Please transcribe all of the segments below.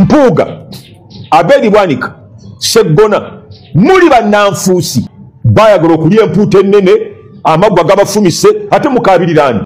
Mpuuga, Abedi Bwanika, Seggona, muli bannanfuusi bayagala okulya empuuta ennene amaggwa gabafumise ate mukabirirani.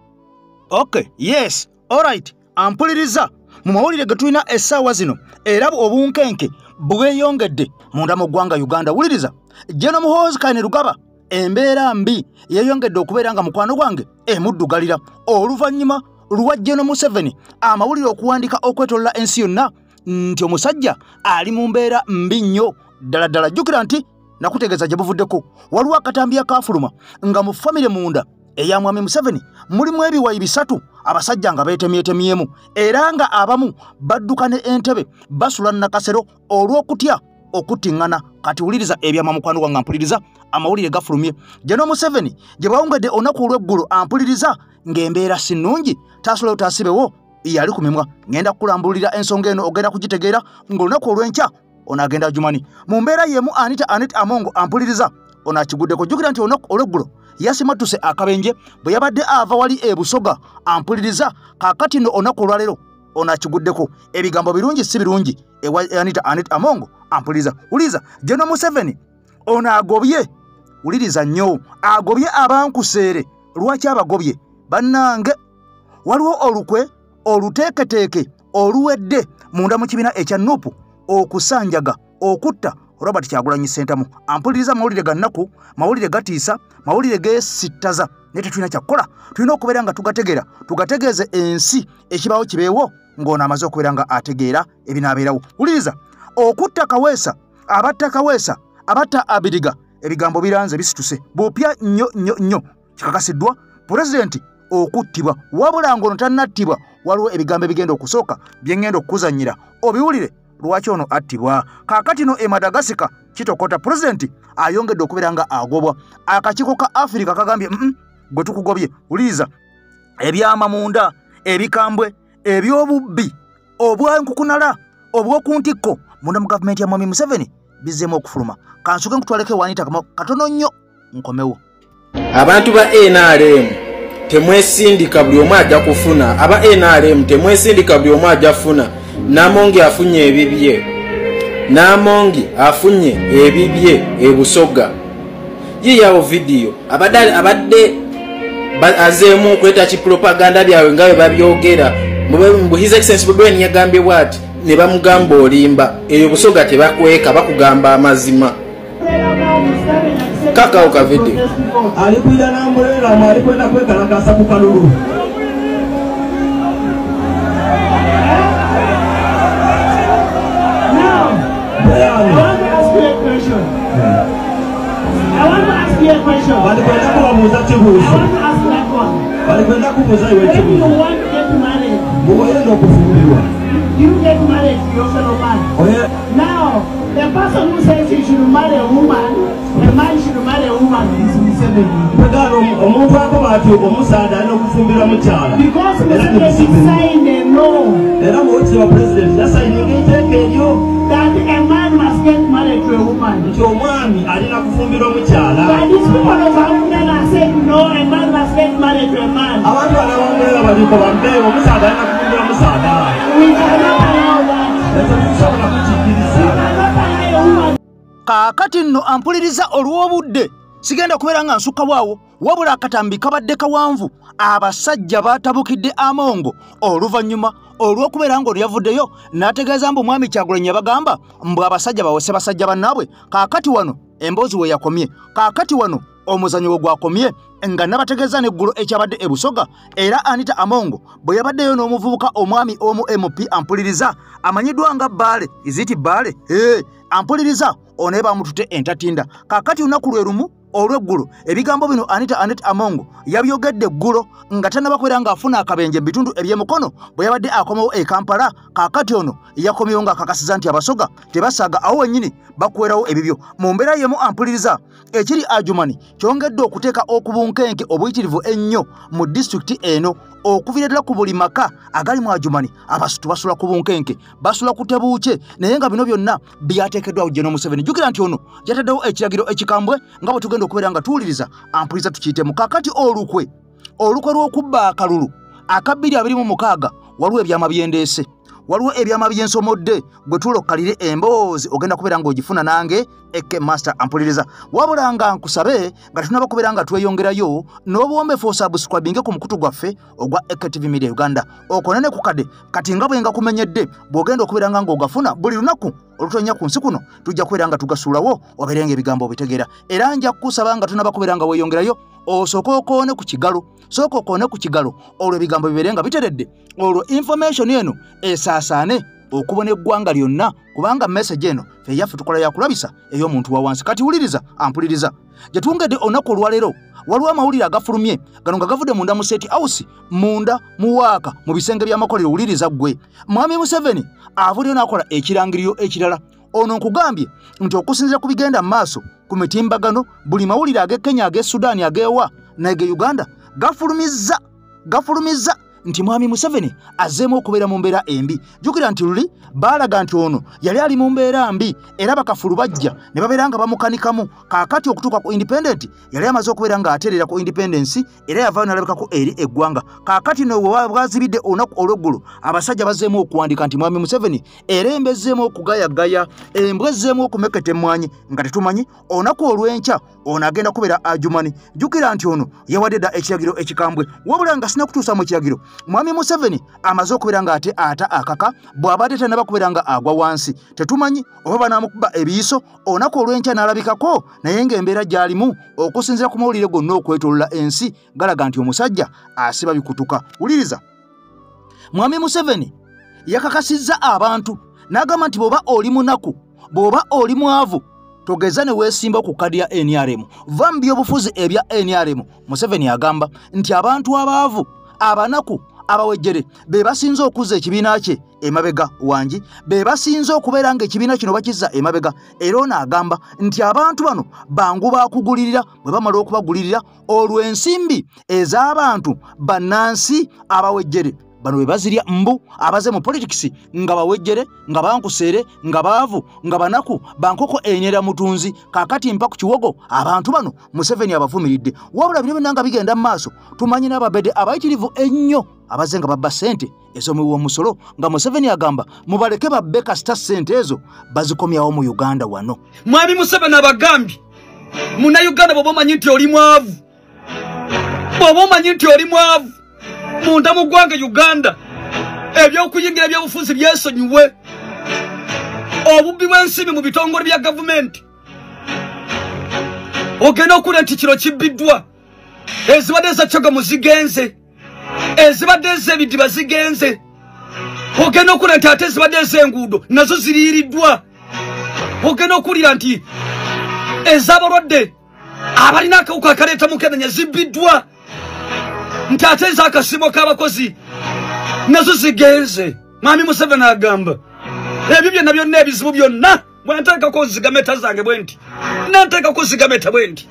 Okay, yes, alright. Ampuliriza mu mawulire ge tulina essaawa zino era obunkenke bweyongedde munda mu ggwanga Uganda. Wuliriza, General Muhoozi Kainerugaba embeera mbi yeyongedde okubeera nga mukwano gwange emuddugalira oluvannyuma lwa General Museveni amawulire okuwandika okwetolola ensi yonna nti omusajja ali mu mbeera mbi nnyo ddala. Jjukira nti nakutegeeza gye buvuddeko waliwo akatambi akaafuluma nga mu famire munda eya mwami Museveni mulimu ebiwayi bisatu abasajja nga beetemyetemyemu era nga abamu badduka ne entebe basula nakasero olw'okutya okuttiŋŋana. Kati wuliriza ebyama mukwano gwange ampuliriza amawulire gafulumye. General Museveni gye bawungedde olunaku olw'eggulu ampuliriza ng'embeera si nnungi tasobola otaasibewo yali ku mimwa. Ngenda kukulambulira ensonga eno ogenda kugitegeera ng'olunaku olw'enkya onagenda Jumani mu mbeera yemu Anita Amongo ampuliriza onakiguddeko. Jjukira nti olunaku olw'eggulu yasimatuse akabenje bwe yabadde ava wali ebusoga ampuliriza. Kaakati no olunaku olwaleero onakiguddeko ebigambo birungi si birungi ewa Anita Amongo ampuliriza. Wuliriza, General Museveni ono agobye, wuliriza nnyo, agobye abankuseere. Lwaki abagobye? Bannange waliwo olukwe oluteeketeeke oluwedde munda mu kibiina ekya Nuupu okusanjaga okutta Robert Kyagulanyi Ssentamu. Ampuliriza mawulire ga nnaku, mawulire gatiisa, mawulire geesittaza naye tetulina kyakkola. Tulina okubeera nga tugategeeze ensi ekibaawo kibeewo ng'ono amaze okubeera nga ategeera ebinaabeerawo. Wuliriza, okutta Kaweesa, abatta Kaweesa, abatta Abiriga, ebigambo biranze bisituse bupya nnyo. Kikakasiddwa pulezidenti okuttibwa, wabula ng'ono tannattibwa waliwo ebigambo ebigenda okusooka bye ngenda okukuzannyira obiwulire lwaki ono attibwa. Kaakati no e Madagascar kitokota pulezidenti ayongedde okubeera nga agobwa. Akakiiko ka Africa kagambye gwe tukugobye. Wuliriza, ebyama munda, ebikambwe, ebyobubbi, obwankukunala, obw'okuntikko munda mu gavumenti ya mwami Museveni bizzeemu okufuluma. Kansuke nkutwaleko ewaanita katono nnyo nkomewo. Abantu ba NRM temwesindika buli omu ajja kufuna. Aba NRM temwesindika buli omu ajja kufuna. Namongi afunye ebibye. Namongi afunye ebibye ebusoga. Yiyawo video abadde azeemu okuleta kipropaganda byawe nga bwe babyogera. His Excellency Bweni yagambye bw'ati ne bamugamba olimba. Eyo busoga tebakweka bakugamba amazima. Kakao ka video. Alikuja na mbulela alikwenda kweka na kasa kukalulu. Walikwenda kuwamuza chibuzi. Walikwenda kumuza iwe chibuzi. Muwendo kufunguliwa. You get married to your fellow man. Oh yeah. Now, the person who says you should marry a woman, a man should marry a woman is Museveni. Because Museveni signed a law that a man must get married to a woman. But these people of Uganda are saying no, a man must get married to a man. We cannot allow that. Kaakati nno ampuliriza olw'obudde sigenda kubeera nga nsukka bwawo wabula akatambi kabadde kawanvu. Abasajja baatabukidde Amongo oluvannyuma olw'okubeera ng'ono yavuddeyo n'ategeeza mbu mwami Kyagulanyi yabagamba mbu abasajja bawese basajja bannaabwe. Kaakati wano emboozi we yakomye, kaakati wano omuzanyo we gwakomye nga nabategeeza n'eggulu ekyabadde ebusoga. Era Anita Amongo bwe yabaddeyo n'omuvubuka omwami omu MP ampuliriza amanyiddwa nga Baale, iziti Baale, ampuliriza ono bamutute entatinda. Kaakati lunaku lwe lumu olw'eggulu ebigambo bino Anita Amongo yabyogedde eggulo nga tannabakwera ng'afuna akabenje mu bitundu eby'emukono bwe yabadde akomawo e Kampala. Kaakati ono yakomyewo ng'akakasiza nti abasoga tebasaaga awo wennyini bakwerawo ebibyo. Mu mbeera yemu ampuliriza ekiri Ajumani kyongedde okuteeka okubunkenke obuyitirivu ennyo mu disitulikiti eno okuviira ddala ku buli maka agali mu Ajumani. Abasutu basula ku bunkenke, basula ku tebuuke, naye nga bino byonna byateekeddwawo General Museveni. Jjukira nti ono yataddewo ekiragiro ekikambwe nga bwe tugenda okubeera nga tuwuliriza ampuliriza tukiyitemu. Kaakati olukwe lw'okubba akalulu aka 2026 waliwo ebyama byendeese. waliwo ebyama byensomodde gwe tulokkalire emboozi ogenda kubeera ng'ogifuna nange Eke Master ampuliriza wabula nga nkusabe nga tunaba kubeera nga tweyongerayo n'obuwombefu osubscribinge ku mukutu gwaffe ogwa Eke TV Media Uganda okonene ku kade kati nga bwe nga kumenyedde bw'ogenda okubeera nga ng'ogafuna buli lunaku olutonya ku nsi kuno tujja kubeera nga tugasuulawo obeerenga ebigambo obitegeera era nja kukusaba nga tunaba kubeera nga weeyongerayo osooka okoone ku kigalo sooka okoone ku kigalo olwo ebigambo bibeere nga biteredde olwo information eno esaasaane okubona eggwanga lyonna kubanga message eno fe yaffe tukola yakulabisa ey'omuntu wa wansi kati wuliriza ampuliriza gye twongedde olunaku olwaleero waliwo amawulire agafulumye gano nga gavudde munda mu State House munda mu waaka mu bisenge by'amakolero wuliriza ggwe Mwami Museveni avuddeyo n'akola ekirangiriro ekirala ono nkugambye nti okusinziira ku bigenda mu maaso ku mitimbagano buli mawulire ag'e Kenya ag'e Sudan ag'ewa n'age Uganda gafulumizza nti Mwami Museveni azzeemu okubeera mu mbeera embi jjukira nti luli baalaga nti ono yali ali mu mbeera mbi era bakafulu bajja ne babeera nga bamukanikamu kaakati okutuuka ku independent yali amaze okubeera ng'ateerera ku independence era yavaayo n'alabikako eri eggwanga kaakati nowe bwazibidde olunaku olw'eggulu abasajja bazzeemu okuwandika nti Mwami Museveni era embwa ezzeemu okugayagaya embwa ezzeemu okumeketa emmwanyi nga tetumanyi olunaku olw'enkya ono agenda kubeera ajumani jjukira nti ono yawadde dda ekiragiro ekikambwe wabula nga sinakutuusa mu kiragiro Mwami Museveni amaze okubeera nga ata akaka bw'abadde tanaba kubeera nga agwa wansi tetumanyi oba banaamukuba ebiyiso olunaku olw'enkya n'alabikako naye ng'embeera gy'alimu okusinziira ku mawulire gonna okwetoolola ensi galaga nti omusajja asiba bikutuka wuliriza Mwami Museveni yakakasizza abantu n'agamba nti bw'oba oli munaku bw'oba oli mwavu togeza ne weesimba ku kadi ya NRM va mu byobufuzi ebya NRM Museveni agamba nti abantu abaavu abanaku abawejjere be basinze okuzza ekibiina kye emabega wangi be basinze okubeera ng'ekibiina kino bakizza emabega era ono agamba nti abantu bano bangu baakugulirira bwe bamala okubagulirira olwo ensimbi ez'abantu bannansi abawejjere bano be bazirya mbu abaze mu politics nga bawejjere nga bankuseere nga baavu nga banaku bankoko enyera mutunzi kakati mpa ku kiwogo abantu bano Museveni abavumiridde wabula bino byonna nga bigenda mu maaso tumanyi n'ababede abayitirivu ennyo abaze nga babba ssente ez'omuwi w'omusolo nga Museveni agamba mubaleke babbe kasita ssente ezo bazikomyawo mu Uganda wano Mwami Museveni abagambye Munnayuganda bw'oba omanyi nti oli mwavu bw'oba omanyi nti oli mwavu munda mu ggwanga Uganda eby'okuyingira ebyobufuzi byesonyiwe obubbi bw'ensimbi mu bitongole bya gavumenti ogenda okula nti kino kibbiddwa ezibadde ezakyogamu zigenze ezibadde ez'ebidiba zigenze ogenda okula nti ate ezibadde ez'enguudo nazo ziriiriddwa ogenda okulira nti ez'abalwadde abalina akawuka akaleeta mukenenya zibbiddwa nti ate ez'akasiimo k'abakozi nazo zigenze Mwami Museveni agamba ebyo byonna byonna ebizibu byonna bwe nteekako zigameta zange bwe nti nanteekako zigameta bwe nti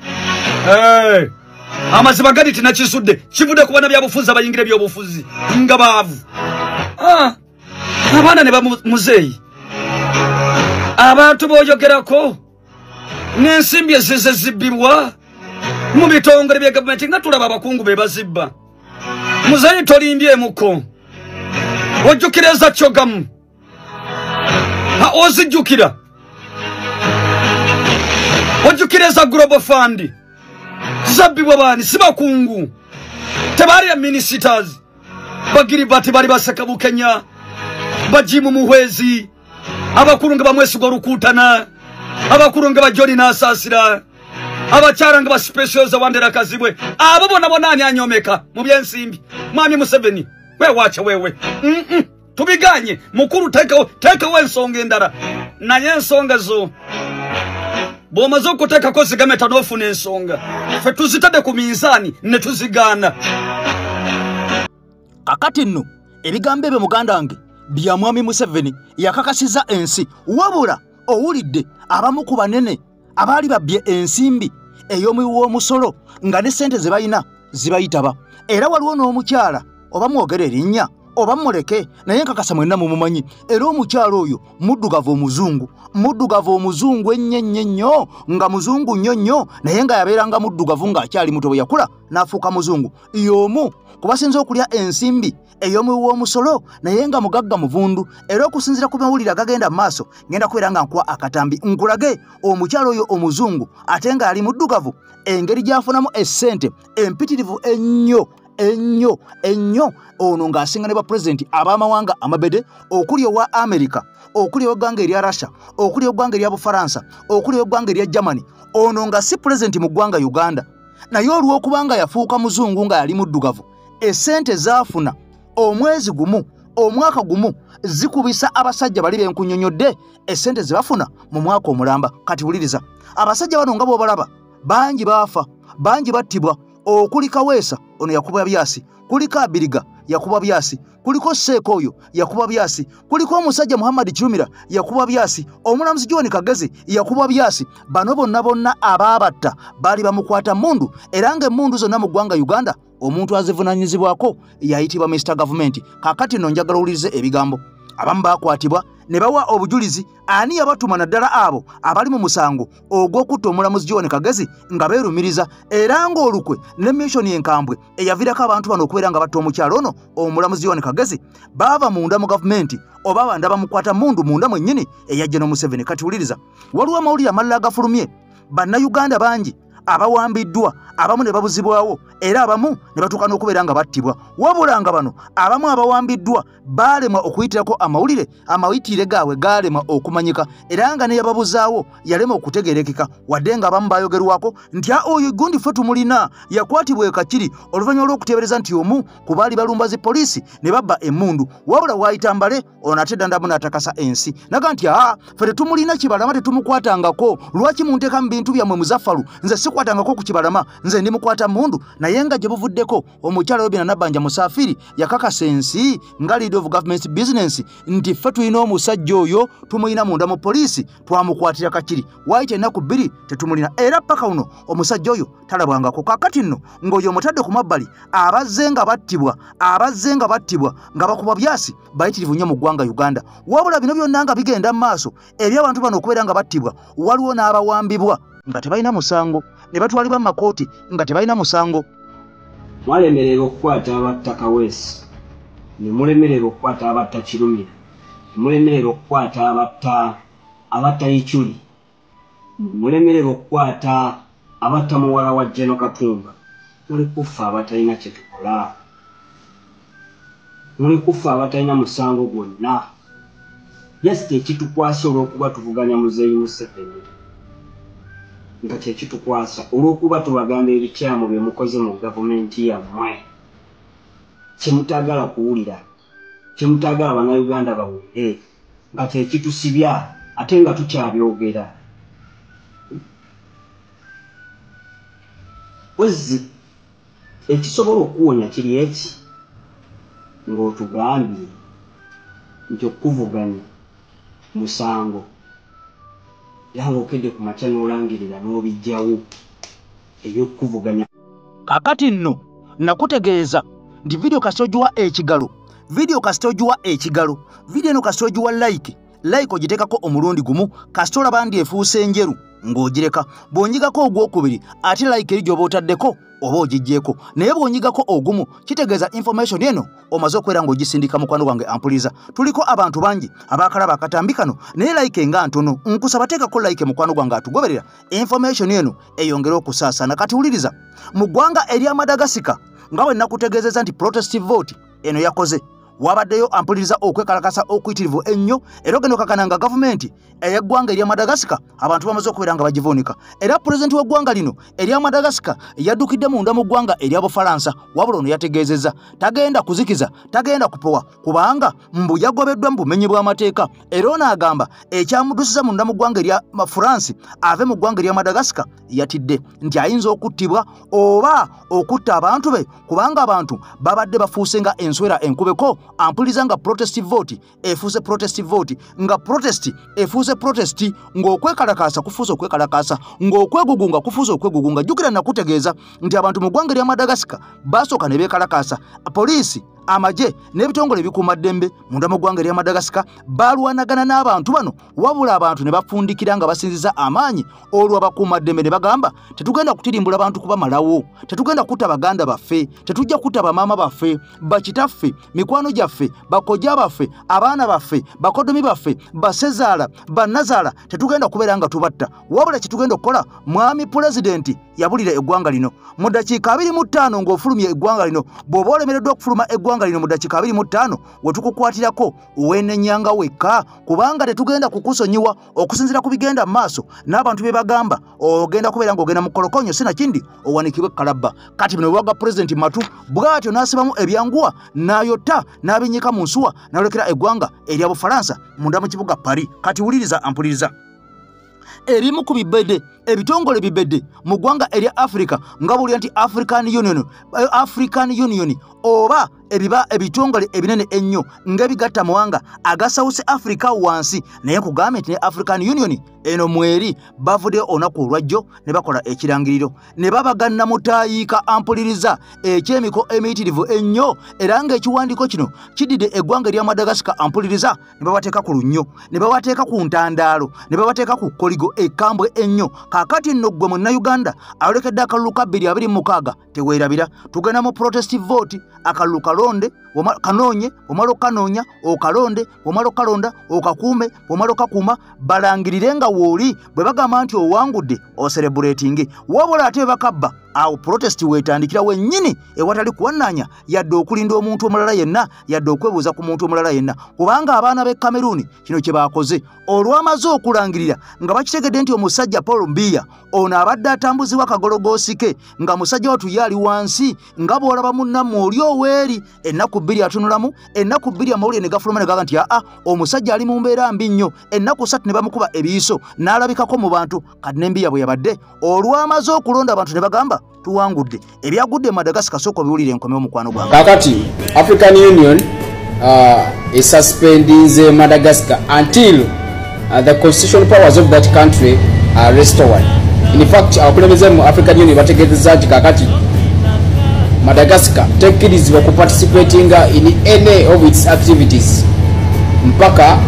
amaziba gadi tinakisudde kivudde ku bana byabufuzi abayingira ebyobufuzi nga baavu abaana ne bamuzeeyi abantu b'oyogerako n'ensimbi ezize zibbibwa mu bitongole bya gavumenti nga tulaba abakungu be bazibba muzeeyi tolimbyemukko ojjukira ezakyogamu ozijjukira ojjukira eza Global Fund zabbibwa baani si bakungu tebaali ya ministers bagiribati bali baseka Bukenya bajimu muhwezi abakulu nga bamwesiga Olukuutana abakulu nga bajoni n'asaasira abakyala nga basipesyoza Wandera Kazibwe abo bonna bonna ani anyomeka mu byensimbi Mwami Museveni weewaacha wewe tubiganye mukulu teekawo ensonga endala naye ensonga zo bw'omaze okuteekako zigameta n'ofuna ensonga ffe tuzitadde ku minsaani ne tuzigaana kakati nno ebigambo ebyo muganda wange bya Mwami Museveni yakakasizza ensi wabula owulidde abamu ku banene abaali babbye ensimbi ey'omuwi w'omusolo nga ne ssente ze balina zibayitaba era waliwo n'omukyala oba mwogera erinnya oba muleke naye nkakasa mwenna mumumanyi era omukyalo oyo muddugavu omuzungu ennyo nga muzungu nnyo naye nga yabeeranga muddugavu ng'akyali muto bwe yakula n'afuuka muzungu y'omu kubasinza okulya ensimbi ey'omuwi w'omusolo naye nga mugagga muvundu era okusinziira ku mawulire agagenda mu maaso ngenda kubeera nga nkuwa akatambi nkulage omukyalo oyo omuzungu ate ng'ali muddugavu engeri gy'afunamu essente empitirivu ennyo ono ng'asinga ne bapulezidenti ab'amawanga amabede okuli owa Amerika okuli eggwanga erya Russia okuli eggwanga erya Bufaransa okuli eggwanga erya Germany ono nga si pulezidenti mu ggwanga Uganda naye olw'okubanga yafuuka muzungu nga yali muddugavu essente zaafuna omwezi gumu omwaka gumu zikubisa abasajja bali benkunyonyodde essente ze bafuna mu mwaka omulamba kati wuliriza abasajja bano nga bw'obalaba bangi baafa bangi battibwa okuli Kaweesa ono yakuba byasi kuliko Abiriga yakuba byasi kuliko Seeko oyo yakuba byasi kuliko omusajja Muhammad Kirumira yakuba byasi omulamuzi John Kagezi yakuba byasi bano bonna abaabatta bali bamukwata mundu era ng'emmundu zonna mu ggwanga Uganda omuntu azivunanyizibwako yayitibwa Mr. Government kakati nno njagala owulirize ebigambo abamu bakwatibwa ne bawa obujulizi ani yabatuma naddala abo abali mu musango ogw'okutta omulamuzi John Kagezi nga beerumiriza era ng'olukwe ne missoni enkambwe eyavirako abantu bano okubeera nga batta omukyalo ono omulamuzi John Kagezi baava munda mu gavumenti oba banda bamukwata mundu munda mwennyini eyajja n'Omuseveni kati wuliriza waliwo amawulire amalala agafulumye bannayuganda bangi abawambiddwa abamu ne babuzibwawo era abamu ne batuuka n'okubeera nga battibwa wabula nga bano abamu abawambiddwa baalemwa okuyitirako amawulire amayitire gaabwe gaalemwa okumanyika era nga ne yababuzaawo yalemwa okutegeerekeka wadde nga abamu baayogerwako nti oyo gundi ffe tumulina yakwatibwa e Kakiri oluvannyuma lw'okuteebereza nti omu ku baali balumba zi poliisi ne babba emmundu wabula waayita Mbale ono ate dandamu n'atakasa ensi naga nti ffe tetumulina Kibalama tetumukwatangako lwaki munteeka mu bintu byammwe Muzaffalu nze sikwatangako ku Kibalama nze ndi mukwata mundu naye nga gye buvuddeko omukyala Robinah Nabbanja Musafiri yakakasa ensi nga leader of government business nti ffe tulina omusajja oyo tumulina munda mu poliisi twamukwatira Kakiri waayita ennaku bbiri tetumulina era paka uno omusajja oyo talabwangako kakati nno ng'oyo omutadde ku mabbali abazze nga battibwa nga bakuba byasi bayitirivu nnyo mu ggwanga Uganda wabula bino byonna nga bigenda mu maaso eby'abantu bano okubeera nga battibwa waliwo n'abawambibwa nga tebalina musango ne batwalibwa mu makooti nga tebalina musango mwalemererwa okukwata abatta Kaweesa ne mulemererwa okukwata abatta Kirumira ne mulemererwa okukwata abatta Ichuli mulemererwa okukwata abatta muwala wa Jeno Katumba muli kufa abatalina kye tukola muli kufa abatalina musango gwonna yes tekitukwasa olw'okuba tuvuganya Muzeeyi Museveni nga kyekitukwasa olw'okuba tubagamba ebikyamu bye mukoze mu gavumenti yammwe kyemutagala kuwulira kyemutagala bannayuganda bawulire nga kyekitusibya ate nga tukyabyogera wezi ekisobola okuwonya kiri eki ng'otugambye nti okuvuganya musango yanga okedde ku makya n'olangirira n'obijjawo ebyokuvuganya kakati nno nakutegeeza nti vidiyo kasitogiwa ekigalo vidiyo eno kasitogiwa like ogiteekako omulundi gumu kasita olaba ndi efuuse enjeru ng'ogireka bw'onyigako ogwokubiri ate like eri gy'oba otaddeko oba ogijjeeko naye bw'onyigako ogumu kitegeeza information eno omaze okubeera ng'ogisindika mukwano gwange ampuliriza tuliko abantu bangi abaakalaba akatambi kano naye like nga ntono nkusaba teekako like mukwano gwange atugoberera information eno eyongere okusaasaana kati wuliriza mu ggwanga erya Madagascar nga bwe nakutegeezeza nti protest vote eno yakoze wabaddeyo ampuliriza okwekalakasa okuyitirivu ennyo era ogenda okakananga gavumenti ey'eggwanga erya Madagascar abantu bamaze okubeera nga bagivuunika era pulezidenti w'eggwanga lino erya Madagascar yaddukidde munda mu ggwanga erya Bufalansa wabula ono yategeezezza tagenda kuzikiza tagenda kupowa kubanga mbu yagobeddwa mu bumenyi bw'amateeka era ono agamba ekyamuddusiza munda mu ggwanga erya France ave mu ggwanga erya Madagascar yatidde nti ayinza okuttibwa oba okutta abantu be kubanga abantu babadde bafuuse nga enswera enkubeko ampuliza nga protest vote efuuse protest vote nga protest efuuse protest ng'okwekalakaasa kufuuse okwekalakaasa ng'okwegugunga kufuuse okwegugunga jjukira nakutegeeza nti abantu mu ggwanga erya Madagascar basooka ne beekalakaasa poliisi amaje n'ebitongole bikuuma ddembe munda mu ggwanga erya Madagascar balwanagana n'abantu bano wabula abantu ne bafundikira nga basinziza amaanyi olwo abakuuma ddembe ne bagamba tetugenda kutirimbula abantu kubamalawo tetugenda kutta baganda baffe tetujja kutta bamaama baffe bakitaffe mikwano gyaffe bakojja baffe abaana baffe bakodomi baffe basezaala bannazaala tetugenda kubeera nga tubatta wabula kitugenda okukola mwami pulezidenti yabulira eggwanga lino mu ddakiika 25 ng'ofulumya eggwanga lino bw'oba olemereddwa okufuluma eggwanga lino mu ddakiika 25 we tukukwatirako weenenyanga wekka kubanga tetugenda kukusonyiwa okusinziira ku bigenda mu maaso n'abantu be bagamba ogenda kubeera ng'ogenda mu kolokonyo sinakindi owanikibwe kalabba kati bino bwaga pulezidenti matu bw'atyo n'asibamu ebyanguwa n'ayota n'abinyika mu nsuwa n'alekera eggwanga erya Bufalansa munda mu kibuga Paris kati wuliriza ampuliriza erimu ku bibedde ebitongole bibedde mu ggwanga erya Africa nga bulya nti African Union oba ebiba ebitongole ebinene ennyo ng'ebigatta mawanga aga South Africa wansi naye nkugambye nti ne African Union eno mweri bavudde olunaku olwajjo ne bakola ekirangiriro ne babaganna mutayiika ampuliriza ekyemiko emiyitirivu ennyo era ng'ekiwandiiko kino kididde eggwanga erya Madagascar ampuliriza ne babateeka ku lunnyo ne babateeka ku ntandaalo ne babateeka ku koligo ekambwe ennyo kaakati nno ggwe munnayuganda alolekedde akalulu ka 2026 teweerabira tugenda mu protest vote akalulu kalonde kanoonye omala okanoonya okalonde omala okalonda okakuume omala okakuuma balangirire nga wooli bwe bagamba nti owangudde oserebuletinge wabula ate bakabba awo protest weetandikira wennyini ewatali kuwannaanya yadde okulinda omuntu omulala yenna yadde okwebuuza ku muntu omulala yenna kubanga abaana b'e Cameroon kino kye baakoze olwamaze okulangirira nga bakitegedde nti omusajja Paul Mbiya ono abadde atambuzibwa akagologoosi ke nga musajja watu yaali wansi nga bw'olaba munnammwe oli oweeri ennaku 2 atunulamu ennaku 2 amawulire ne gafuluma ne gaga nti omusajja ali mu mbeera mbi nnyo ennaku 3 ne bamukuba ebiiso n'alabikako mu bantu kati n'Embiya bwe yabadde olwamaze okulonda abantu ne bagamba tuwangudde ebyagudde Madagascar soko biwulire enkomeo mukwano gwange kakati African Union suspending Madagascar until the constitutional powers of that country are restored. In fact, abakulembeze mu African Union bategeezezza nti kakati Madagascar tekkirizibwa ku participating in any of its activities mpaka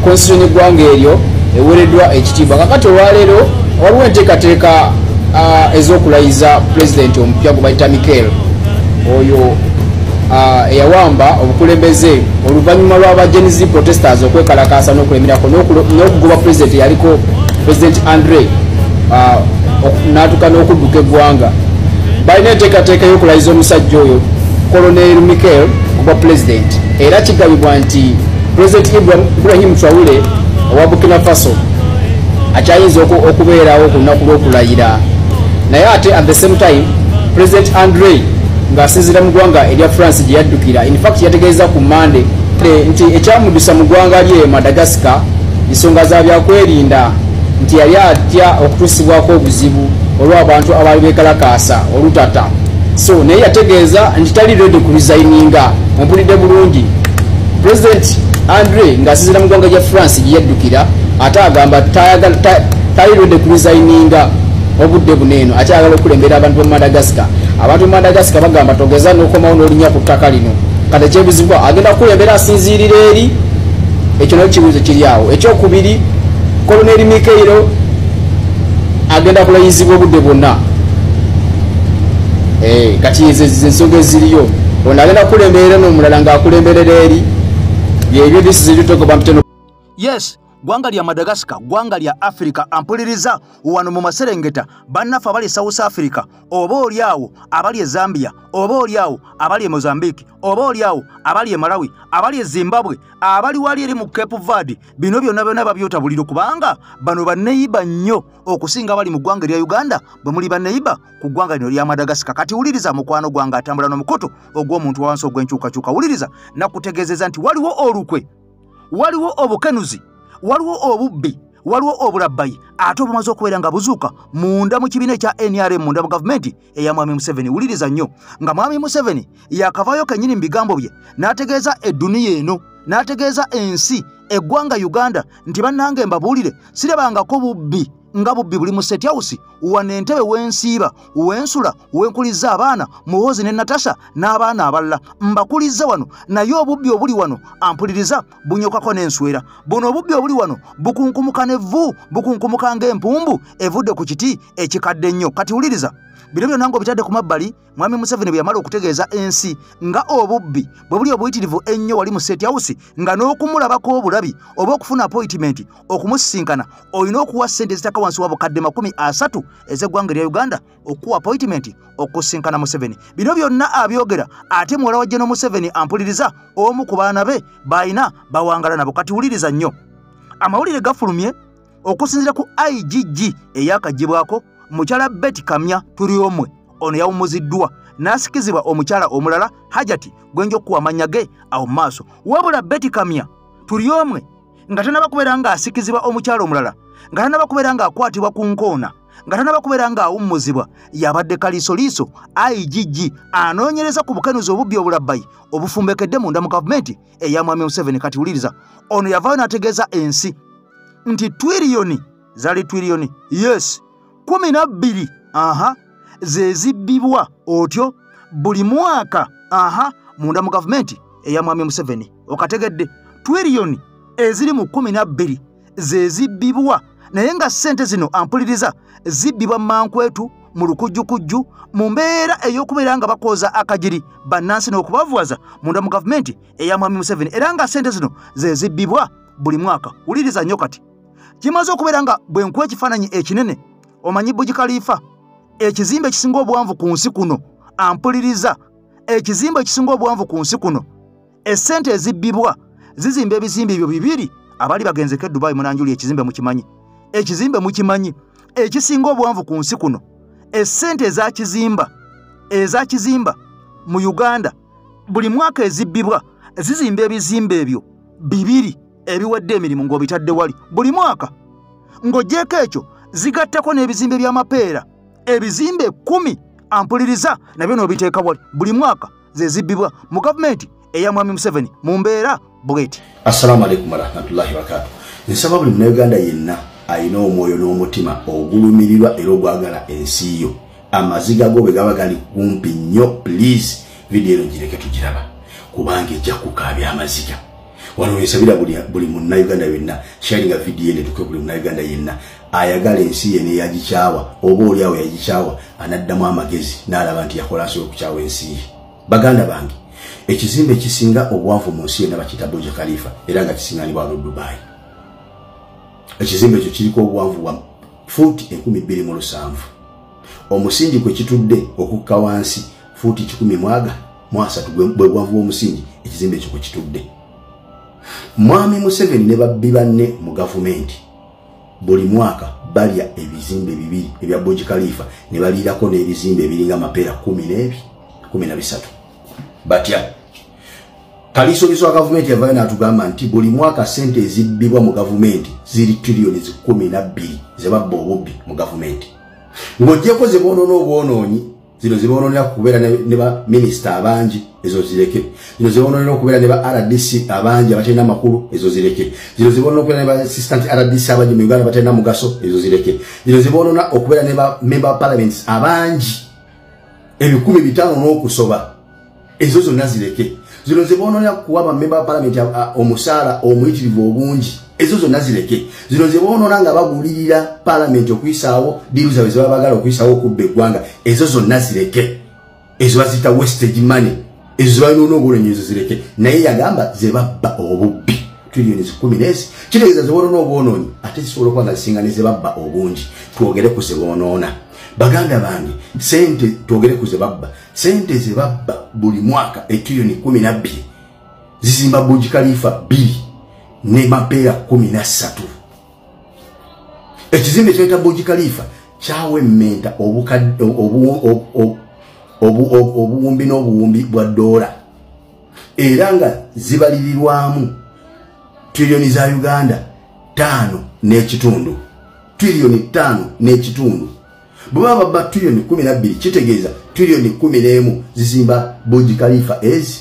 constitution y'eggwanga eryo ewereddwa ekitiibwa. Kakati olwaleero waliwo enteekateeka ez'okulayiza pulezidenti omupya gwe bayita Mikel oyo eyawamba obukulembeze oluvannyuma lw'abagenzi protesters okwekalakaasa n'okulemerako n'okugoba pulezidenti yaliko President Andre n'atuuka n'okudduka eggwanga. Balina enteekateeka y'okulayiza omusajja oyo Colonel Mikel kuba pulezidenti era kigambibwa nti President Ibrahim Traore owa Burkina Faso akyayinza okubeerawo ku lunaku lw'okulayira naye ate at the same time President Andre ng'asinziira mu ggwanga erya France gye yaddukira in fact yategeeza ku Monday nti ekyamuddusa mu ggwanga lye Madagascar ensonga za byakwerinda nti yali atya okutuusibwako obuzibu olw'abantu abaali beekalakaasa olutata so naye yategeeza nti tali ready ku resigninga ompulidde bulungi President Andre ng'asinziira mu ggwanga lya France gye yaddukira ate agamba tali ready ku resigninga obudde buneeno akyagala okulembera abantu ba Madagascar. Abantu ba Madagascar bagamba togeza n'okomawo n'olinya ku ttaka lino kati ekyebuzibwa agenda kukulembera asinziirira eri ekyo nakyo kibuuzo kiri awo. Ekyokubiri Colonel Mikeiro agenda kulayizibwa obudde bwonna kati ensonga eziriyo ono agenda kukulemberera n'omulala ng'akulemberera eri byebyo disiziritogobampiteno. Yes, gwanga lya Madagascar, gwanga lya Africa ampuliriza wano mu maserengeta bannaffe abali South Africa oba oliawo abali e Zambia oba oliawo abali e Mozambique oba oliawo abali e Malawi abali e Zimbabwe abali wali eri mu Cape Verde bino byonna babyotabuliro kubanga bano banneyiba nnyo okusinga bali mu gwanga lya Uganda bwe muli banneyiba ku gwanga lino lya Madagascar. Kati wuliriza mukwano gwanga atambula n'omukoto ogw'omuntu wansi ogw'enkyukakyuka wuliriza nakutegeezeza nti waliwo olukwe waliwo obukenuzi waliwo obubbi waliwo obulabbayi ate obumaze okubeera nga buzuuka munda mu kibiina ekya NRM munda mu gavumenti eya Mwami Museveni. Wuliriza nnyo nga Mwami Museveni yakavaayo kennyini mu bigambo bye n'ategeeza edduniya eno n'ategeeza ensi eggwanga Uganda nti bannange mbabuulire sirabangako bubbi nga bubbi buli mu State House wane entebe wensiiba wensula wenkuliza abaana Muhoozi ne Natasha n'abaana abalala mbakuliza wano naye obubbi obuli wano ampuliriza bunyokako n'enswera buno obubbi obuli wano bukunkumuka n'evvu bukunkumuka ng'empumbu evudde ku kiti ekikadde ennyo kati wuliriza bino byonna ngo bitadde ku mabbali Mwami Museveni bwe yamala okutegeeza ensi nga obubbi bwe buli obuyitirivu ennyo wali mu State House nga n'okumulabako obulabi oba okufuna appointment okumusisinkana olina okuwa ssente ezitaka wansi wa bukadde 30 ez'eggwanga lya Uganda okuwa appointment okusinkana Museveni. Bino byonna abyogera ate muwala wa General Museveni ampuliriza omu ku baana be bayina bawangala nabo kati wuliriza nnyo. Amawulire gafulumye okusinziira ku IGG eyakagibwako mukyala Betty Kamya tuli omwe ono yawumuziddwa n'asikizibwa omukyala omulala Hajati gwenjo kuwa amanya ge awo maaso wabula Betty Kamya tuli omwe nga tanaba kubeera nga asikizibwa omukyala omulala nga tanaba kubeera nga akwatibwa ku nkoona nga tanaba kubeera nga awummuzibwa yabadde kaliisoliiso IGG anoonyereza ku bukenuzi obubbi obulabbayi obufumbekedde munda mu gavumenti eya Mwami Museveni kati wuliriza ono yavaayo n'ategeeza ensi nti twiriyoni zali twiriyoni yes 12 ze zibbibwa otyo buli mwaka munda mu gavumenti eya Mwami Museveni okategedde twiriyoni eziri mu 12 ze zibbibwa naye nga ssente zino ampuliriza zibbibwa mankwetu mu lukujjukujju mu mbeera ey'okubeera nga bakooza akajiri bannansi n'okubavuwaza munda mu gavumenti eya Mwami Museveni era nga ssente zino ze zibbibwa buli mwaka wuliriza nnyo kati kimaze okubeera nga bwe nkuwa ekifaananyi ekinene omanyi Burj Khalifa ekizimbe ekisinga obuwanvu ku nsi kuno ampuliriza ekizimbe ekisinga obuwanvu ku nsi kuno essente ezibbibwa zizimba ebizimbe ebyo bibiri abali bagenzeko e Dubai munanjuli ekizimbe mukimanyi ekisinga obuwanvu ku nsi kuno essente ezakizimba mu Uganda buli mwaka ezibbibwa zizimba ebizimbe ebyo bibiri ebiwedde emirimu ng'obitadde wali buli mwaka ng'ogyeko ekyo zigattako n'ebizimbe by'amapeera ebizimbe 10 ampuliriza nabyo n'obiteeka wali buli mwaka ze zibbibwa mu gavumenti eya Mwami Museveni mu mbeera bweti. Assalamu alaikum warahmatullahi wabarakatuh. Nsaba buli munnayuganda yenna ayina omwoyo n'omutima ogulumirirwa era ogwagala ensi yo amaziga go bwe gaba gali kumpi nnyo please video eno gireke tugiraba kubanga ejja kukaabya amaziga wano nsabira buli munnayuganda yenna sharinga video eno tuke buli munnayuganda yenna ayagala ensi ye neyagikyawa oba oliawo yagikyawa anaddamu amagezi n'alaba nti yakola nsobola okukyawa ensi ye. Baganda bange ekizimbe kisinga obuwanvu mu nsi yenna bakiyita Burj Khalifa era nga kisinganibwa wano Dubai. Ekizimbe ekyo kiriko obuwanvu bwa fuuti 27. Omusingi kwe kitudde okukka wansi fuuti 113 bwe buwanvu bw'omusingi ekizimbe ekyo kwe kitudde. Mwami Museveni ne babbi banne mu gavumenti buli mwaka balya ebizimbe bibiri ebya Burj Khalifa ne baliirako n'ebizimbe ebiringa amapeera 13 batya kaliisoliiso wa gavumenti yavaayo n'atugamba nti buli mwaka ssente ezibbibwa mu gavumenti ziri triliyoni 12 ze babba obubbi mu gavumenti ng'oggyeko ze boonoona obwonoonyi zino ze boonoonera kubeera ne ba minisita abangi ezo zireke zino ze boonoonera okubeera ne ba RDC abangi abatalina amakulu ezo zireke zino ze boonoona okubeera ne ba assistant RDC abangi mu Uganda batalina mugaso ezo zireke zino ze boonoona okubeera ne ba member of parliament abangi 1500 n'okusoba ezo zonna zireke zino ze boonoonera kuwa ba member of parliament omusaala omuyitirivu obungi ezo zonna zireke zino ze boonoona nga bagulirira parliament okuyisaawo diiru zaabwe ze baba bagala okuyisaawo okubba eggwanga ezo zonna zireke ezo bazita wastage money ezo balina obulonyi ezo zireke naye yagamba ze babba obubbi triliyoni 10 kitegeeza ze boonoona obwonoonyi ate zisobola okuba nga zisinga ne ze babba obungi twogere ku ze boonoona. Baganda bange sente twogere ku ze babba sente ze babba buli mwaka triliyoni 12 zizimba Burj Khalifa 2 ne mapeera 13. Ekizimbe kyeta Burj Khalifa kyawemmenta obuwumbi n'obuwumbi bwa $, era nga zibalirirwamu triliyoni za Uganda 5.5 triliyoni 5.5 bwaba babba triliyoni 12 kitegeeza triliyoni 11 zizimba Burj Khalifa ezi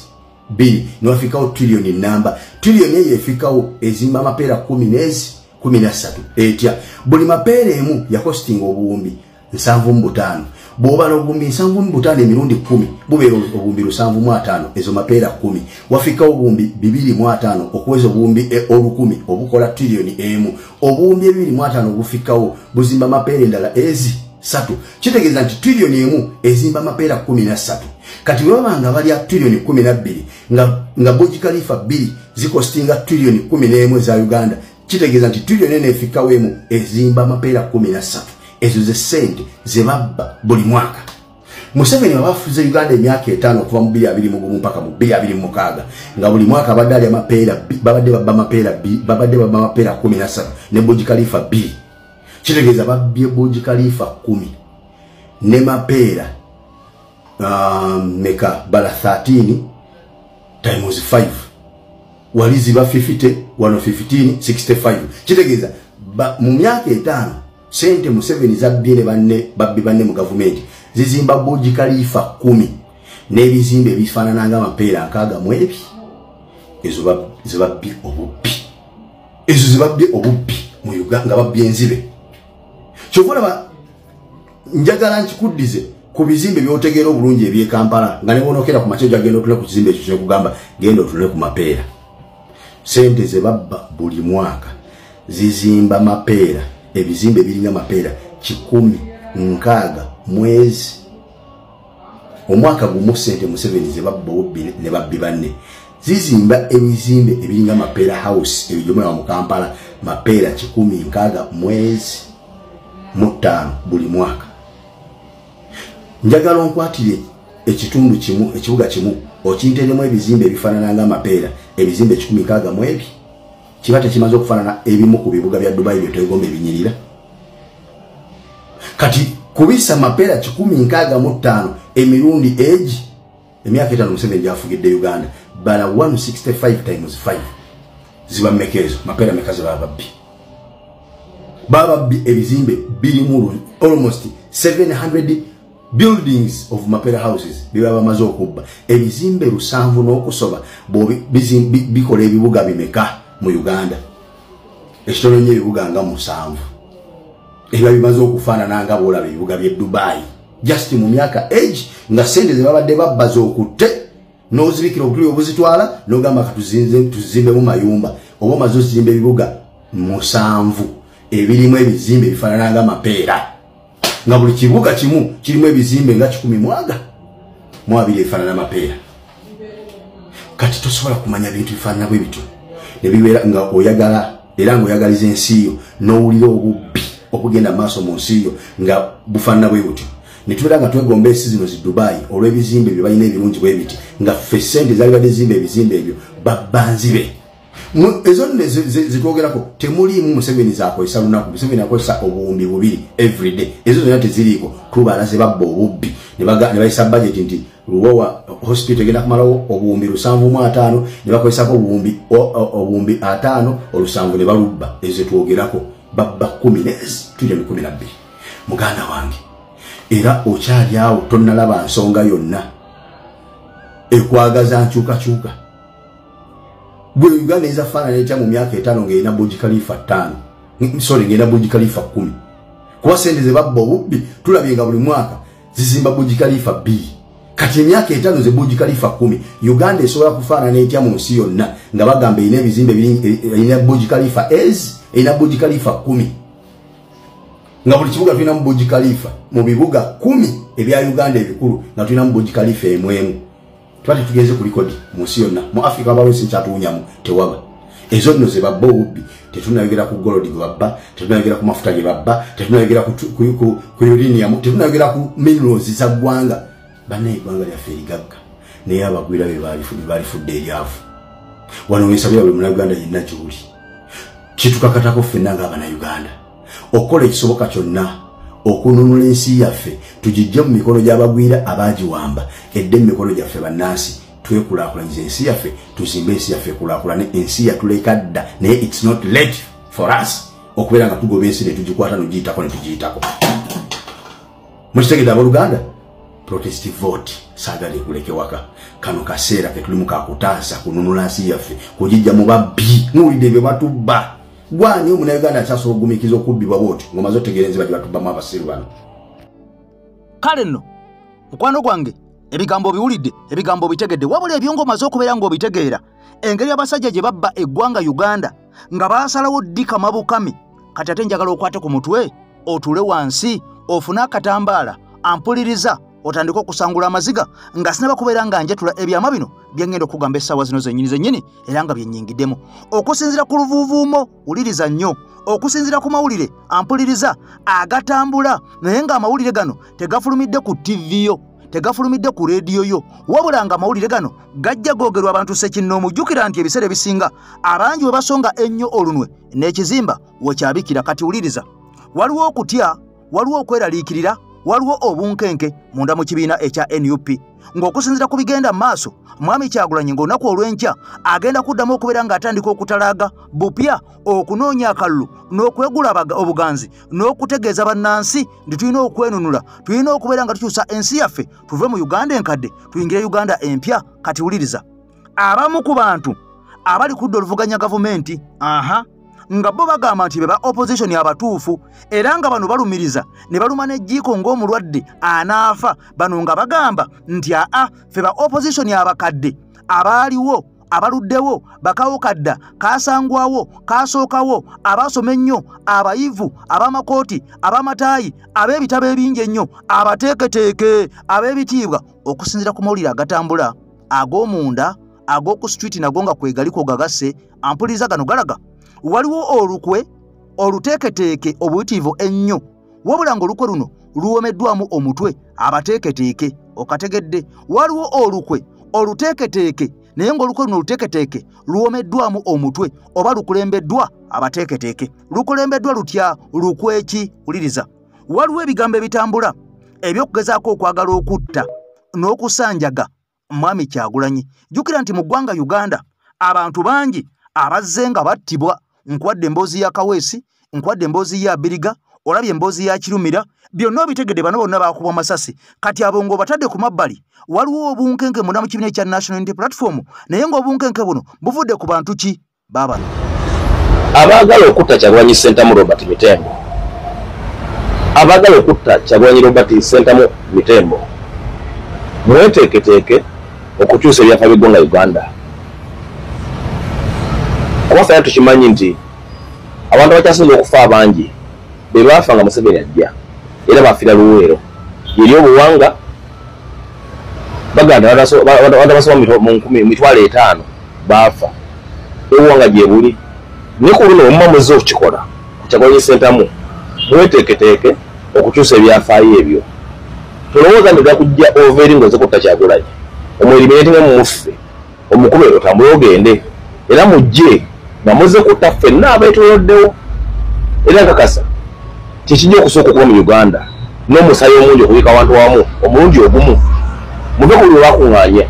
2 n'afikawo triliyoni namba triliyoni eyo efikawo ezimba amapeera 10 13 etya buli mapeera emu yakostinga obuwumbi 75 bw'obala obuwumbi 75 emirundi 10 bubeera obuwumbi 75 ezo mapeera 10 wafika obuwumbi 205 okuweza obuwumbi olukumi obukola trillioni emu obuwumbi 205 obufikawo buzimba mapeera endala ezi 3 kitegeeza nti trillioni emu ezimba mapeera 13 kati wabanga bali trillioni 12 nga Burj Khalifa 2 zikostinga trillioni 11 za Uganda kitegeeza nti trillioni ene efikawo emu ezimba mapeera 13 ezo ze sente ze babba buli mwaka. Museveni wabafuze Uganda emyaka 5 okuva mu 2021 mpaka mu 2026 nga buli mwaka badali amapeera babadde babba mapeera 13 ne Burj Khalifa 2 kitegeeza babbye Burj Khalifa 10 ne mapeera meka bala 13 times 5 waliziba 50 115 65 kitegeeza mu myaka 5 sente Museveni zabbye ne banne mu gavumenti zizimba Burj Khalifa 10 n'ebizimbe ebifaanana mapeera 60 ezo zibabbye obubbi mu Uganda babbye enzibe kyovula njagala nkikuddize ku bizimbe byotegeera obulungi eby'e Kampala nga ne bonokera ku makyejjo agenda otule ku kizimbe ekyo kyokugamba genda otule ku mapeera sente ze babba buli mwaka zizimba mapeera ebizimbe biringa mapeera 16 mwezi omwaka gumu sente Museveni ze babba ne babbi banne zizimba ebizimbe ebiringa mapeera house ebijomera mu Kampala mapeera 16 mwezi mutano buli mwaka. Njagala onkwatire ekitundu kimu ekibuga kimu okinteremu ebizimbe ebifaanana nga mapeera ebizimbe 16 mwebi kibate kimaze okufaanana ebimu ku bibuga bya Dubai byetwegomba ebinyirira kati kubisa mapeera 16 emirundi age emyaka 5 Museveni gyafugidde Uganda bala 165 times 5 ziba mekezo mapeera mekazo bababbi ebizimbe bilimu almost 700 buildings of mapeera houses biba bamaze okubba ebizimbe 7 n'okusoba bikola ebibuga bimeka mu Uganda ekitono nnyo ebibuga nga 7 ebiba bimaze okufaanana nga boolaba ebibuga by'e Dubai just mu myaka age nga sente ze babadde babbaza okutte n'ozibikira obutuli obuzitwala n'ogamba tuzimbe mu mayumba oba omaze ozimba ebibuga 7 ebirimu ebizimbe bifaanana nga mapeera nga buli kibuga kimu kirimu ebizimbe nga 10 mwaga mu 2 ebifaanana mapeera kati tosobola kumanya bintu bifaanana bwe bityo ne bibeera nga oyagala era ng'oyagaliza ensi yo n'owulira obubbi okugenda maaso mu nsi yo nga bufaanana bwe butyo ne tubeera nga twegomba ensi zino zi Dubai olw'ebizimbe bye balina ebirungi bwe biti nga ffe sente zaali badde zimba ebizimbe ebyo babbanzibe ezo nne zitwogerako temuliimu Museveni z'akozesa lunaku Museveni akozesa obuwumbi 2 everyday ezo zonna teziriiko tubala ze babba obubbi ne bayisa budget nti Luwowa hospital egenda kumalawo obuwumbi 75 ne bakozesako obuwumbi 5 olusanvu ne balubba ezo twogerako babba 10 trillioni 12 muganda wange era okyali awo tonnalaba nsonga yonna ekwagaza nkyukakyuka gwe Uganda ezafaanana etya mu myaka 5 ng'erina Burj Khalifa 5 ng'erina Burj Khalifa 10 kuba sente ze babba obubbi tulabye nga buli mwaka zizimba Burj Khalifa 2 kati emyaka 5 ze Burj Khalifa 10 Uganda esobola kufaanana etya mu nsi yonna nga bagamba erina ebizimbe erina Burj Khalifa erina Burj Khalifa 10 nga buli kibuga tulina mu Burj Khalifa mu bibuga 10 ebya Uganda ebikulu nga tulina mu Burj Khalifa emwemu twali tugeze ku likodi mu nsi yonna mu Afrika balonsi kyatuunyamu tewaba ezo nno ze babba obubbi tetunayogera ku gold gwe babba tetunayogera ku mafuta ge babba tetunayogera ku uranium tetunayogera ku minerals za ggwanga bannaye eggwanga lyaffe erigagga naye abagwira be balifudde eryavu wano wensabira buli munnayuganda yenna gy'oli kitukakatako ffenna ng'abannayuganda okukola ekisoboka kyonna okununula ensi yaffe tugijje mu mikono gy'abagwira abagiwamba edde mu mikono gyaffe bannansi twekulaakulanyiza ensi yaffe tuzimbe ensi yaffe ekulaakulane ensi yatuleka dda naye it's not late for us okubeera nga tugoba ensi ne tugikwata nogiyitako ne tugiyitako mukitegedde abooluganda protestive vote saagala ekuleke waka kano kaseera ke tulimu kakutaasa kununula nsi yaffe kugijja mu babbi muwulidde bye batubba gwani Omunnayuganda akyasobola okugumiikiriza okubbibwa bwoti ng'omaze otegeereza bajja batubbamu abasiru bano. Kale nno mukwano gwange ebigambo biwulidde, ebigambo bitegedde, wabula ebyo ng'omaze okubeera ng'obitegeera engeri abasajja gye babba eggwanga Uganda nga baasalawo ddika mabukami. Kati ate njagala okwate ku mutwe otuule wansi ofune akatambaala ampuliriza otandika okusangula amaziga nga sinaba kubeera nga njetula ebyama bino bye ngenda okugamba essaawa zino zennyini era nga byennyingiddemu. Okusinziira ku luvuuvuumo wuliriza nnyo, okusinziira ku mawulire ampuliriza agatambula, naye ng'amawulire gano tegafulumidde ku ttiviyo, tegafulumidde ku leediyo yo, wabula nga amawulire gano gajja googerwa abantu sekinnoomu. Jjukira nti ebiseera ebisinga abangi we basonga ennyo olunwe n'ekizimba wekyabikira. Kati wuliriza, waliwo okutya, waliwo okweraliikirira, waliwo obunkenke munda mu kibiina ekya NUP, ng'okusinziira ku bigenda maaso Mwami Kyagulanyi ng'olunaku olw'enkya agenda kuddamu okubeera ng'atandika okutalaaga bupya, okunoonya akalulu n'okwegula obuganzi n'okutegeeza bannansi nti tulina okwenunula, tulina okubeera nga tukyusa ensi yaffe tuve mu Uganda enkadde tuyingire Uganda empya. Kati wuliriza, abamu ku bantu abali kudda oluvuganya gavumenti nga bo bagamba nti be ba opposition abatuufu era nga bano balumiriza ne baluma n'ejjiiko ng'omulwadde anaafa. Bano nga bagamba nti ffe ba opposition abakadde abaaliwo abaluddewo bakawukadda kaasangwawo kaasookawo abaasoma ennyo abayivu ab'amakooti ab'amataayi ab'ebitabo ebingi ennyo abateeketeeke ab'ebitiibwa. Okusinziira ku mawulire agatambula ag'omunda ag'oku street nago nga kwegaliko gagase, ampuliriza gano galaga waliwo olukwe oluteeketeeke obuyitiivu ennyo, wabula ng'olukwe luno luwomeddwamu omutwe abateeketeeke. Okategedde, waliwo olukwe oluteeketeeke naye ng'olukwe luno oluteeketeeke luwomeddwamu omutwe oba lukulembeddwa abateeketeeke. Lukulembeddwa lutya? Lukwe ki? Wuliriza, waliwo ebigambo ebitambula eby'okugezaako okwagala okutta n'okusanjaga Mwami Kyagulanyi. Jjukira nti mu ggwanga Uganda abantu bangi abazze nga battibwa. Nkwadde emboozi ya Kaweesi, nkwadde emboozi ya Biriga, olabye emboozi ya Kirumira, byonna obitegedde bano bonna baakubwa amasasi. Kati abo ng'obatadde ku mabbali waliwo obunkenke munda mu kibiina ekya National Unity Platform, naye ng'obunkenke buno buvudde ku bantu ki? Baabano abaagala okutta Kyagulanyi Ssentamu Robert Mitembo, abaagala okutta Kyagulanyi Robert Ssentamu Mitembo, mweteeketeeke okukyusa ebyafa by'eggwanga Uganda. Kubafanya tukimanyi nti abantu abakyasinze okufa abangi be baafa nga Museveni ajja era bafiira Luweero. Yeri obuwanga baganda abantu basoma mu 5,000 baafa, obuwanga gye buli. Ne ku luno omumamuzi okukikola ku Kyagulanyi Ssentamu mweteeketeeke okukyusa ebyafaayo ebyo. Tolowooza nti gakujja overi ng'oze kutta Kyagulanyi, omwerimeetinga mu muffe omukube otambule ogende era mujje nga muze kutta ffenna abeetoloddewo. Era nkakasa kikijja okusooka okuba mu Uganda n'omusaayi omungi okubika abantu wamu omulundi ogumu muve ku buli lwakuŋŋaanya.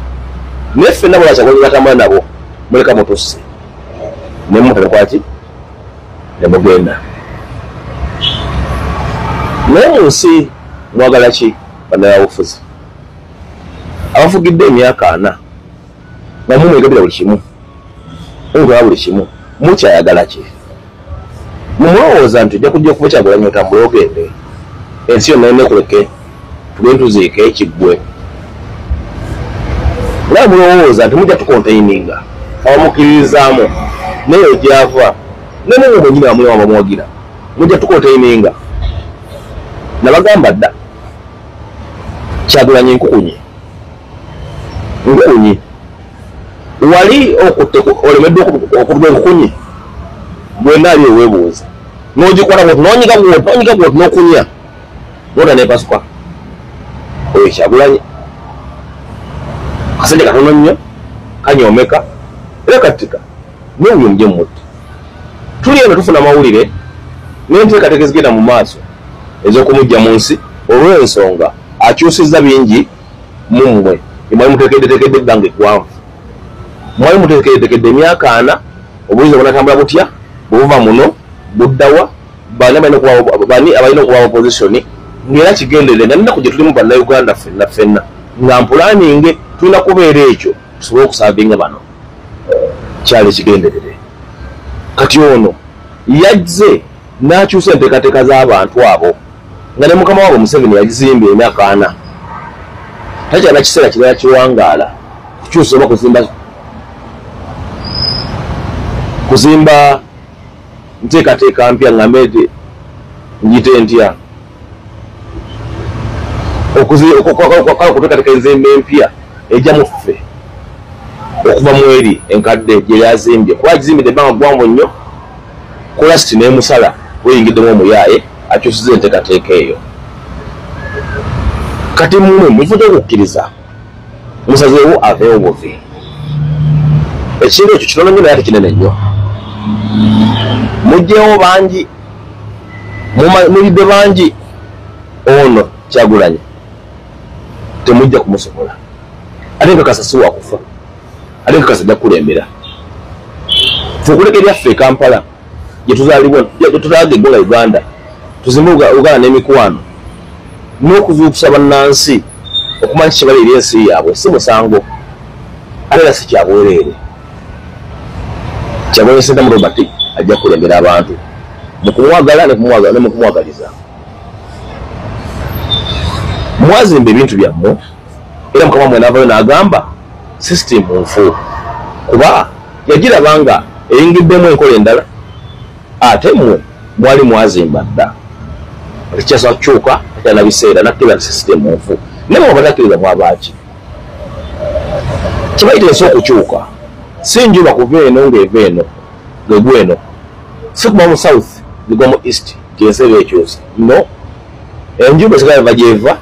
Naye ffenna bwe Kyagulanyi batambula nabo muleka mutusse ne mutanekwaki ne mugenda. Naye mu nsi mwagala ki bannabyabufuzi abafugidde emyaka 4 nga mumwegabira buli kimu, mumugaba buli kimu, mukyayagala ki? Mumulowooza nti ojja kujja okuba Kyagulanyi otambule ogende, ensi yonna enekuleke tugende tuziike ekiggwe. Naye mulowooza nti mujja tukontaininga abamukiririzaamu naye gyava ne mumwe mwennyini bamwe abamwagira mujja tukontaininga. Nabagamba dda Kyagulanyi nkukunyi wali olemeddwa okutwa enkukunyi bwenda ali eweebuuza n'ogikola bwoti n'onyiga bwoti n'okunya n'ota nepasuka oyo Kyagulanyi. Kasente katono nnyo kanyoomeka era kattika n'oyo muje mutti. Tuli eno tufuna amawulire n'enteekateeka ezigenda mu maaso ez'okumujja mu nsi olw'ensonga akyusizza bingi mummwe. Mwali muteekeddeteekedde ebbanga eggwanvu, mwali muteekeddeteekedde emyaka 4 obuyinza bunatambula butya bubuva muno buddawa bani abalina okuba opposition ng'era kigenderere nga nnaku gye tulimu bannayuganda ffenna nga mpulaninge tulina kubeera ekyo tusobole okusaavinga bano kyali ekigenderere. Kati ono yajze n'akyusa enteekateeka z'abantu abo nga ne mukama waabwe Museveni yagizimbye emyaka 4 takyalina kiseera kirala kiwangaala kukyusa oba kuzimba nteekateeka mpya nga mede njite ntya okuteekateeka enzimba empya ejja mu ffe okuva mu eri enkadde gye yazimbye kuba agizimbidde ebbanga ggwanvu nnyo kulasiti n'emusala weyingiddemu omuyaaye akyusiza enteekateeka eyo kati mmwe muvudde okukkiriza musazeewo aveewo buvi ekintu ekyo kitono nnyo naye ate kinene nnyo mugyewo bangi mulidde bangi ono Kyagulanyi temujja kumusobola ate nkakasa si wakufa ate nkakasa ajja kukulembera fe okuleka eryaffe e Kampala gyetuzaalibwa gyetulaaga eggwanga Uganda tuzimbe Uganda n'emikwano n'okuzuukusa bannansi okumanya kibala eri ensi yaabwe si musango ate era si kyabwereere Kyagulanyi Ssentamu Robert ajja kukulembera abantu mu kumwagala ne mu kumwagaliza mwazimba ebintu byammwe era mukama mmwe n'avaayo n'agamba sisitimu nfu kuba yagiraba nga eyingiddemu enkola endala ate mmwe mwali mwazimba dda tekyasa kukyuka atyana biseera nakkiriza nti sisitimu nfu naye mwe batakkiriza mwabaaki kibayita ensi okukyuka si njuba kuva eno ng'eva eno ng'egwa eno si kuba mu south ligwa mu east nti eba ekyusa no enjuba esigala eva gyeva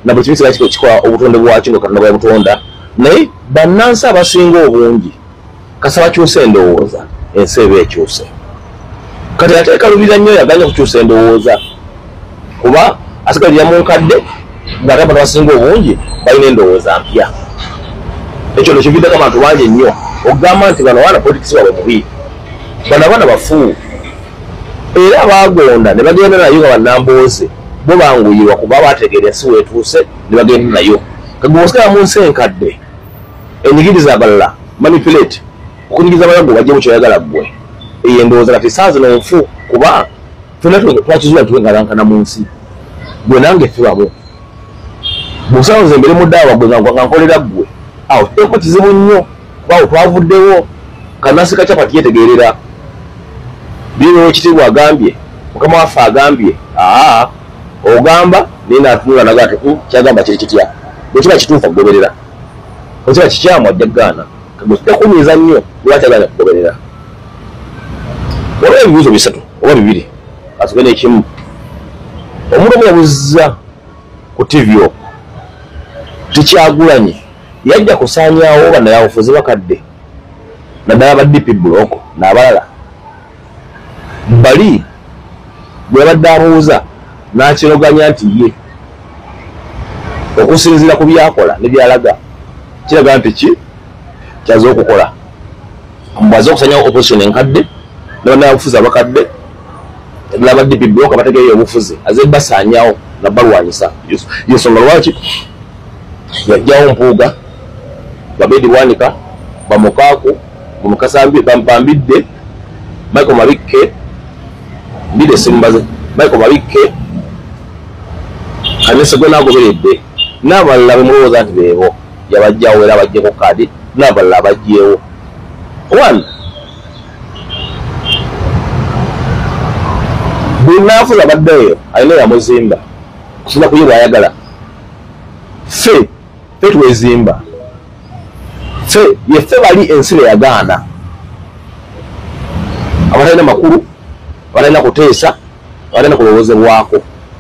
na buli kimu sigala kikola obutonde bwakyo nga Katonda bwabutonda naye bannansi abasinga obungi kasa bakyusa endowooza ensi eba ekyuse kati ate kalubira nnyo yaganya kukyusa endowooza kuba asigalira mu nkadde ng'ate abantu abasinga obungi balina endowooza mpya ekyo no kividdeko abantu bangi nnyo okugamba nti bano abaana politikisi baabwe mubi bano abaana bafu era bagonda ne bagenda nayo nga bannambooze bo banguyirwa kuba bategeera ensi weetuuse ne bagenda nayo kagobosika mu nsi enkadde enyigiriza abalala manipulate okunyigiriza abalala bajje mu kyoyagala ggwe eyo endowooza kati saa zino nfu kuba fena twakizuula twengalankana mu nsi gwe nange ffe bamu bw'osanze embere mu ddaawa gwe nga nkolera ggwe awo teeko kizibu nnyo kuba twavuddewo kanansi kacyapati yetegeerera biro ekitiibwa agambye mukama waffe agambye ogamba naye naatunula naga ati kyagamba kiri kitya bwe kiba kituufu kugoberera bwe kiba kikyamu ajja kugaana tekumiiza nnyo lwaki agaana kugoberera olwa ebibuuzo 3 oba 2 asogene ekimu omuntu omu yabuzza ku TV okwo Kyagulanyi yajja kusaanyaawo bannayawufuzi bakadde naddala ba DP Block n'abalala bali bwe badde abuuza n'akiroganya nti ye okusinziira ku byakola ne byalaga kiraga nti ki kyaze okukola mbwaze okusaanyaawo opposition enkadde ne bannayawufuzi abakadde naddala ba DP Block abategeeyo obufuzi aze basaanyaawo nabbalwanyisa yensonga lwaki yajjawo Mpuuga Babedi Bwanika Bamukaaku Bamukasambi Bampambidde Michael Mabikke Mbide Simbaze Michael Mabikke Kanese gwe nagoberedde n'abalala bemulowooza nti beebo yabajjawo era bajjeko kaadi n'abalala bajjeewo one buli naafuza baddeeyo alina yamuzimba kusobola kuye bw'ayagala ffe twezimba yeffe bali ensi yagaana abatalina makulu abatalina kuteesa abatalina kulowoozebwako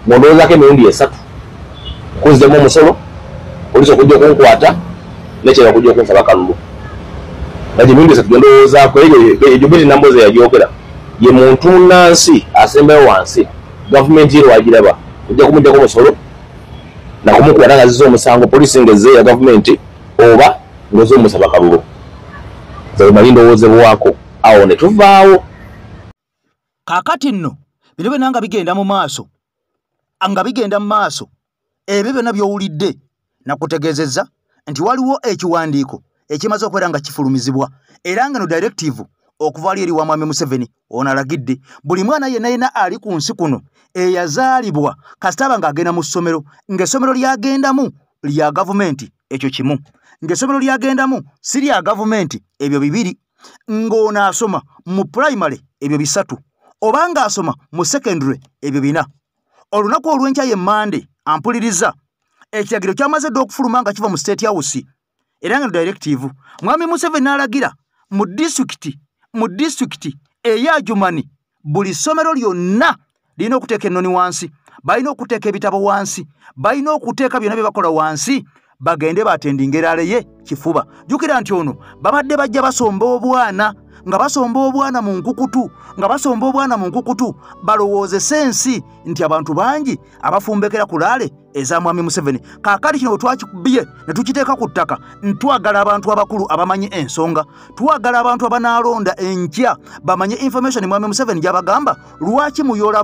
ng'ondowoozaako emirundi 3 okunzizemu omusolo polisi okujja okunkwata nekyera okujja okunsaba kalulu naye emirundi 3 gyondowoozaako egyo beti namboze yagyogera ye muntu munnansi asembayo wansi gavumenti ero wagiraba ojja kumugyako omusolo nakumukwata nga ziza omusango polisi ngeze ya gavumenti oba ngoze omusaba kalulu zalimali ndowoozebwako awo ne tuvaawo kaakati nno bino byonna nga bigenda mu maaso ebyo byonna by'owulidde nakutegeezezza nti waliwo ekiwandiiko ekimaze okubeera nga kifulumizibwa era nga no directive okuva eri wa mwami Museveni onalagidde buli mwana yenna ali ku nsi kuno eyazaalibwa kasitaba ng'agenda mu ssomero ng'essomero lyagendamu lya gavumenti ekyo kimu ng'essomero lyagendamu si lya gavumenti ebyo bibiri ng'onaasoma mu primary ebyo bisatu oba ng'asoma mu secondary ebyo bina olunaku olw'enkya ye Monday ampuliriza ekiragiro kyamaze dde okufuluma nga kiva mu State House era nga directive mwami Museveni n'alagira mu district eya Adjumani buli ssomero lyonna lirina okuteeka ennoni wansi balina okuteeka ebitabo wansi balina okuteeka byonna bye bakola wansi bagende batendinga eraleye kifuba jukira nti ono babadde bajja basomba obwana nga basomba obwana mu nkukutu balowooze sensi nti abantu bangi abafumbekera kulaale eza mwami Museveni kaakati kino twakikubiye ne tukiteeka ku ttaka ntwagala abantu abakulu abamanyi ensonga twagala abantu abanaalonda enkya bamanye information mwami Museveni gy'abagamba lwaki muyoola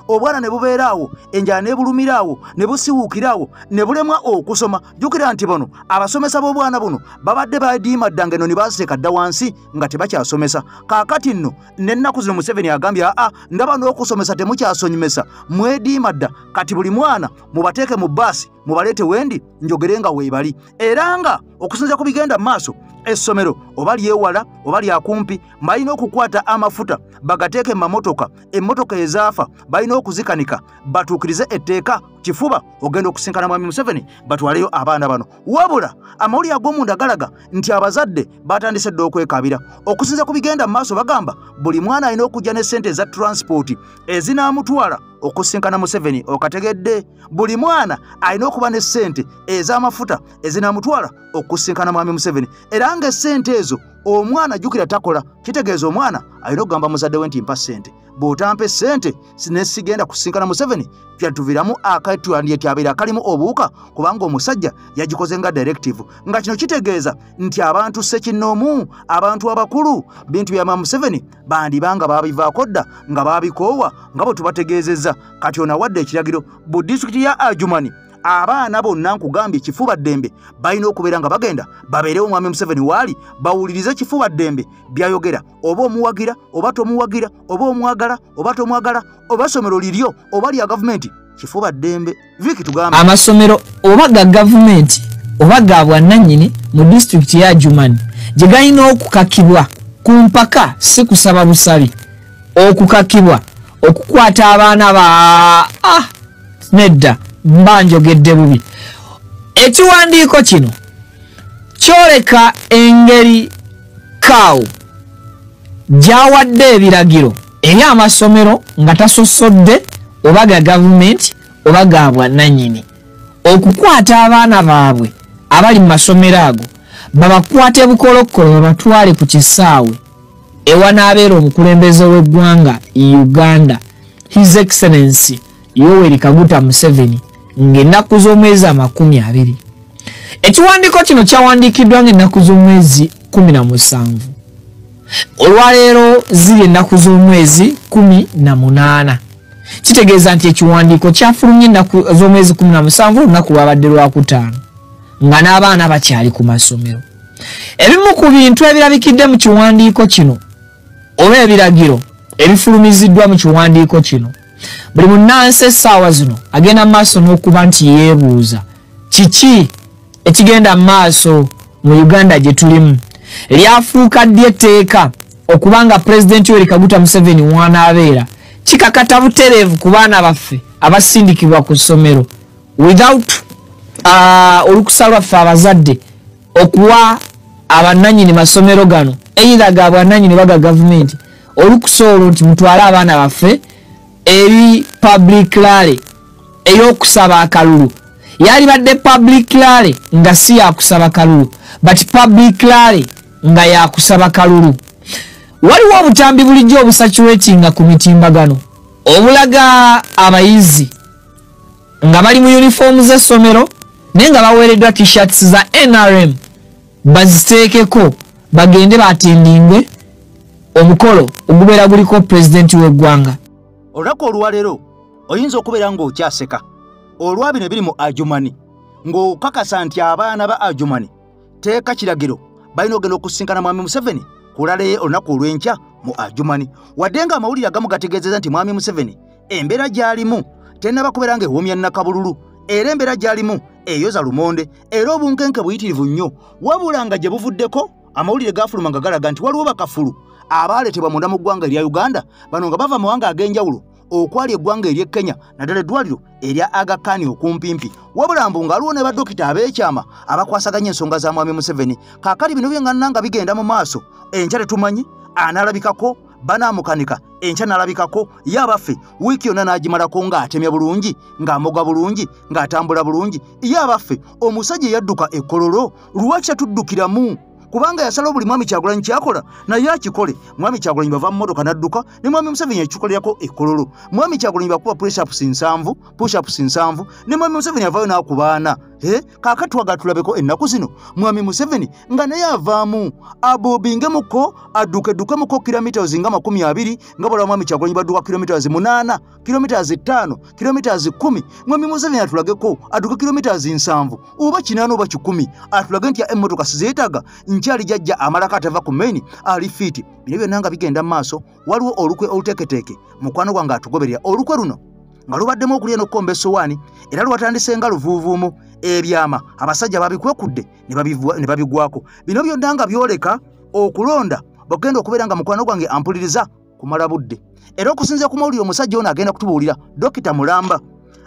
obwana ne bubeeraawo enjala neebulumiraawo ne busiwuukiraawo ne bulemwa okusoma jukira nti bono abasomesa b'obwana buno babadde badiimadda ng'eno ne baziteeka dda wansi nga tebakyasomesa kaakati nno n'ennaku zino Museveni agambye ndaba n'okusomesa temukyasonyemesa mwediimadda kati buli mwana mubateeke mu bbaasi mubaleete wendi njogere nga weebali era nga okusinza ku bigenda mu maaso essomero oba lyewala oba lyakumpi balina okukwata amafuta bagateeke mu mamotoka emmotoka ezaafa balina okuzikanika batuukirize etteeka kifuba ogenda okusinkana mwami Museveni batwaleyo abaana bano wabula amawulire ag'omunda galaga nti abazadde batandise dde okwekabira okusinza ku bigenda mu maaso bagamba buli mwana alina okujja ne ssente eza transport ezinaamutwala okusinkana Museveni okategedde buli mwana alina okuba ne ssente ez'amafuta ezinaamutwala okusinkana mwami Museveni era ng'essente ezo omwana jjukira takola kitegeeza omwana alina okugamba muzadde we nti mpa ssente bw'otampa essente sinesigenda kusinkana Museveni kyatuviramu akatwandyetyabera akalimu obuuka kubanga omusajja yagikoze nga directive nga kino kitegeeza nti abantu ssekinnoomu abantu abakulu bintu bya mwami Museveni bandibanga babivaako dda nga babikoowa nga bwe tubategeezezza kati onawadde ekiragiro bu disitulikiti ya Adjumani abaana bonna nkugambye kifuba ddembe balina okubeera nga bagenda babeerewo mwami Museveni waali bawulirize kifuba ddembe byayogera oba omuwagira oba tomuwagira oba omwagala oba tomwagala oba somero liryo oba lya gavumenti kifuba ddembe viki tugambe amasomero oba ga gavumenti oba ga bwannannyini mu disitulikiti ya Adjumani gye galina okukakibwa ku mpaka si kusaba busabi okukakibwa okukwata abaana ba nedda mbanjogedde bubi ekiwandiiko kino kyoleka engeri kaawo gyawadde ebiragiro eri amasomero nga tasosodde oba ga gavumenti oba ga bwannannyini okukwata abaana baabwe abali mu masomero ago babakwate bukolokolo babatwale ku kisaawe ewanaabeera omukulembeze w'eggwanga Uganda His Excellency Yoweri Kaguta Museveni ng'ennaku z'omwezi 20. Ekiwandiiko kino kyawandiikiddwa ng'ennaku z'omwezi 17. Olwaleero ziri ennaku z'omwezi 18. Kitegeeza nti ekiwandiiko kyafulumye ennaku z'omwezi 17 olunaku lwabadde Lwakutaano nga n'abaana bakyali ku masomero. Ebimu ku bintu ebirabikidde mu kiwandiiko kino oba ebiragiro ebifulumiziddwa mu kiwandiiko kino buli munnansi essaawa zino agenda mu maaso n'okuba nti yeebuuza kiki ekigenda mu maaso mu Uganda gye tulimu lyafuuka ddi etteeka okubanga Pulezidenti Yoweri Kaguta Museveni w'anaabeera kikakata butereevu ku baana baffe abasindikibwa ku ssomero without olukusa lwaffe abazadde okuwa abannannyini masomero gano either ga bwannannyini baga gavumenti olukusa olwo nti mutwale abaana baffe eri public rally ey'okusaba akalulu yali badde public rally nga si yakusaba kalulu but public rally nga yakusaba kalulu. Waliwo obutambi bulijjo obusaturatinga ku mitimbagano obulaga abayizi nga bali mu uniform z'essomero naye nga baweereddwa t-shirts za NRM baziteekeko bagende batendingwe omukolo ogubeera guliko pulezidenti w'eggwanga. Olunaku olwaleero oyinza okubeera ng'okyaseka olwabino ebiri mu Adjumani ng'okakasa nti abaana ba Adjumani teeka kiragiro balina ogenda okusinkana mwami Museveni kulale olunaku olw'enkya mu Adjumani wadde nga amawulire agamu gategeezezza nti mwami Museveni embeera gy'alimu tennaba kubeera ng'ewoomya Nakabululu era embeera gy'alimu eyoza lumonde era obunkenke buyitirivu nnyo wabula nga gye buvuddeko amawulire gaafuluma nga galaga nti waliwo bakafulu abaaleetebwa munda mu ggwanga erya Uganda bano nga bava mawanga ag'enjawulo okwali eggwanga ery'e Kenya naddala eddwaliro erya Aga Khan okumpimpi wabula mbu ng'aliwo ne badokita ab'ekyama abakwasaganya ensonga za mwami Museveni kaakati bino byeŋŋanna nga bigenda mu maaso enkya tetumanyi anaalabikako banaamukanika enkya n'alabikako ye abaffe wiiki yonna n'agimalako ng'atemya bulungi ng'amoga bulungi ng'atambula bulungi ye abaffe omusajja yadduka ekkololo lwaki yatuddukiramu kubanga yasalawo buli mwami Kyagulanyi kyakola naye akikole mwami Kyagulanyi bava mu mmotoka n'adduka ne mwami Museveni yakikolerako ekkololo mwami Kyagulanyi bakuba push-ups 7 ne mwami Museveni avaayo n'akubaana kaakati twagala tulabeko ennaku zino mwami Museveni nga naye avaamu aboobingemuko addukemukko kilomitazi nga 20 nga bala mwami Kyagulanyi badduka kilomitazi 8 kilomitazi 5 kilomitazi 10 mwami Museveni atulageko adduka kilomitazi 7 oba 8 oba 10 atulage nti emmotoka sizeetaga nkyali jajja amalako atava ku maini ali fiiti bino byonna nga bigenda mu maaso waliwo olukwe oluteeketeeke mukwano gwange atugoberera olukwe luno nga lubaddemu okulya n'okkomba essowaani era lwatandise nga luvuuvuumu ebyama abasajja babikwekudde ne babigwako bino byonna nga byoleka okulonda bagenda okubeera nga mukwano gwange ampuliriza kumala budde era okusinziira ku mawulire omusajja ono agenda kutubuulira Dokita Mulamba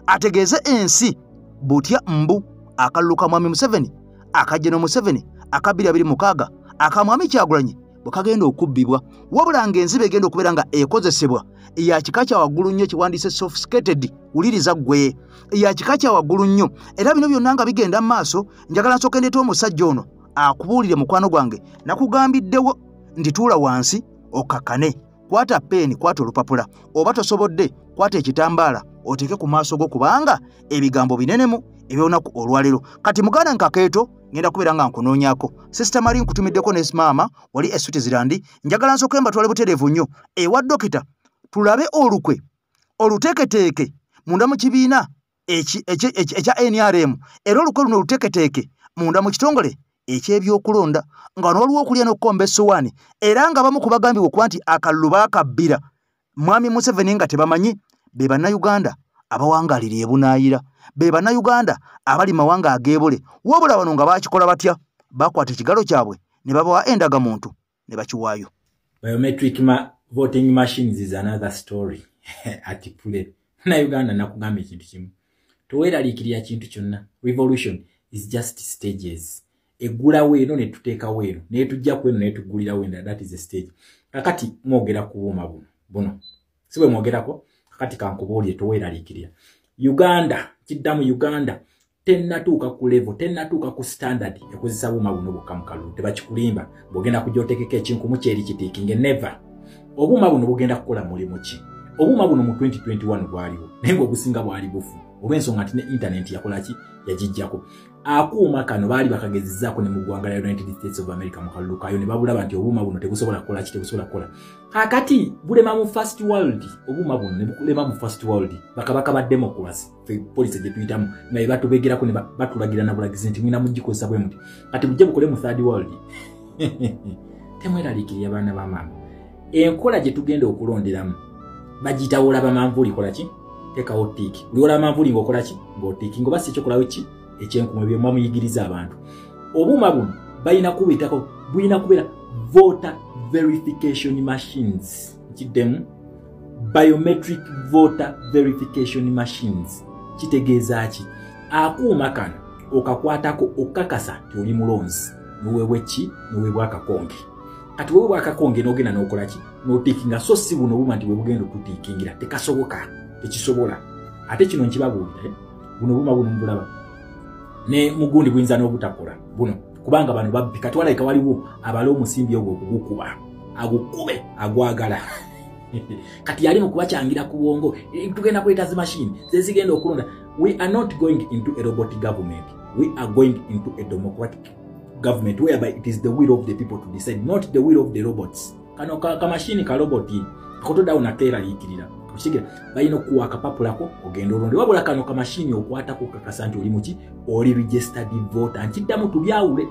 ategeeze ensi butya mbu akalulu ka mwami Museveni akajjeno Museveni aka 2026 aka mwami Kyagulanyi bwe kagenda okubbibwa wabula ng'enziba egenda okubeera nga ekozesebwa ya kika kya waggulu nnyo kiwandiise sophisticated wuliriza ggwe ya kika kya waggulu nnyo era bino byonna nga bigenda mu maaso njagala nsooke ndeeta omusajja ono akubuulire mukwano gwange nakugambiddewo nti tuula wansi okakkane kwata peeni kwata olupapula oba tosobodde kwata ekitambaala oteeke ku maaso go kubanga ebigambo binenemu ebyolunaku olwaleero kati muganda nkakeeto ngenda kubeera nga nkunoonyako Sister Marie nkutumiddeko ne maama wali e Switzerland njagala nsooke mbatwale butereevu nnyo ewa dokita tulabe olukwe oluteeketeeke munda mu kibiina ekya NRM era olukwe luno oluteeketeeke munda mu kitongole eky'ebyokulonda nga waliwo okulya n'okkomba essowaani era nga bamu kubagambibwa okuba nti akalulu baakabbira mwami Museveni nga tebamanyi be bannayuganda abawangaalira ebunaayira be bannayuganda abali mawanga ageebule wabula bano nga baakikola batya bakwata ekigalo kyabwe ne babawa endagamuntu ne bakiwaayo. Biometric voting machines is another story. Ati pule na Uganda nakugamba ekintu kimu toweeraliikirira kintu kyonna. Revolution is just stages. Egula weeno ne tuteeka weeno ne tujja kweno ne tugulira weeno. That is a stage. Kakati mwogera ku buuma buno siwe mwogerako kakati kankubuulire toweeraliikirira. Uganda kiddamu Uganda tennatuuka ku level tennatuuka ku standard ekozesa buuma buno bukka mu kalulu tebakikulimba bwogenda kujja oteekeko ekinkumu kyeri kitiikinge never. Obuuma buno bugenda kukola mulimu ki? Obuuma buno mu 2021 bwaliwo naye ng'obusinga bwali bufu olw'ensonga nti ne internet yakola ki yagijjako. Akuuma kano baali bakagezezzaako ne mu ggwanga lya United States of America mu kalulu kayo ne babulaba nti obuuma buno tebusobola kukola ki tebusobola kukola. Kakati bulema mu first world obuuma buno ne bulema mu first world bakabaka ba democracy police gye tuyitamu nga batubegerako ne batulagira na bulagizi nti mwina mugikozesa bwe muti kati bujje bukole mu third world. Temweraliikirira abaana ba maama enkola gye tugenda okulonderamu bagiyita olaba manvuuli kola ki teekawo tiiki buli olaba manvuuli ng'okola ki ng'otiiki ngoba si ekyokolawo ki ekyenkumu bye muba muyigiriza abantu. Obuuma buno balina kubuyitako bulina kubeera voter verification machines kiddemu biometric voter verification machines. Kitegeeza ki? Akuuma kano okakwatako okakasa nti oli mulonzi noweebwa ki noweebwa akakonge. Kati wewe akakonge n'ogenda n'okola ki n'otiikinga so si buno obuuma nti bwe bugenda okutiikingira tekasoboka tekisobola. Ate kino nkibabuulira buno obuuma buno mbulaba ne mugundi buyinza n'obutakola buno kubanga bano babbi kati walayika waliwo abala omusimbi ogwo okugukuba agukube agwagala kati yali mu kubakyangira ku bwongo tugenda kweta zi machine zezigenda okulonda. We are not going into a robotic government. We are going into a democratic government whereby it is the will of the people to decide, not the will of the robots. Kano ka machine ka roboti kotoda unateeraliikirira kukigira balina okuwa akapapulako ogenda olonde wabula kano ka machine okwatako kakasa nti oli muki oli registered voter nkiddamu tubyawule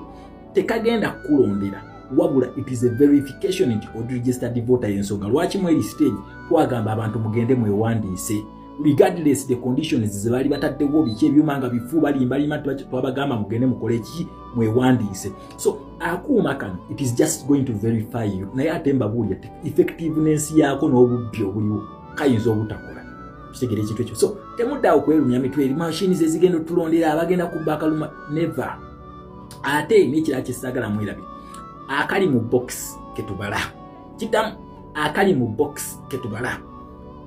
tekagenda kulondera wabula it is a verification nti odi registered voter ensonga lwaki mu eri stage twagamba abantu mugende mwewandiise regardless the conditions zebali bataddewo biki ebyuma nga bifu balimbalima twabagamba mugende mukole ki mwewandiise. So akuuma kano it is just going to verify you naye ate mbabuulya effectiveness yaako n'obubbi obuliwo kayinza obutakola kitegere ekintu ekyo. So temuddawo kwerumya mitwe eri machines ezigenda otulondera abagenda kubbakaluma never. Ate n'ekirala kyesagala mwerabi akali mu box ketubala kiddamu akali mu box ketubala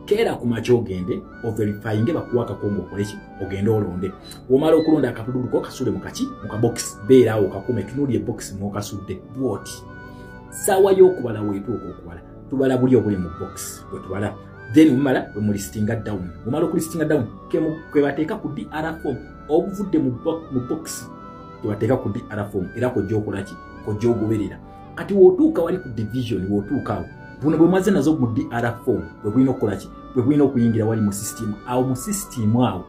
kera ku macho ogende overifying bakuwaka kongo okoleki ogende olonde omala okulonda akapudulu ko kasule mukaki muka box beera awo kakume tunulye box mu kasudde bwoti sawa y'okubala wetu okubala tubala buli obuli mu box wetubala then umala we mu listinga down umala ku listinga down kwe bateeka ku DR form obuvudde mu box tuwateeka ku DR form era ko jokolaki ko jogoberera kati wotuuka wali ku division wotuuka buno bwe mwaze nazo mu DR form bwe bwino okolaki bwe bwino okuyingira wali mu system awo mu system awo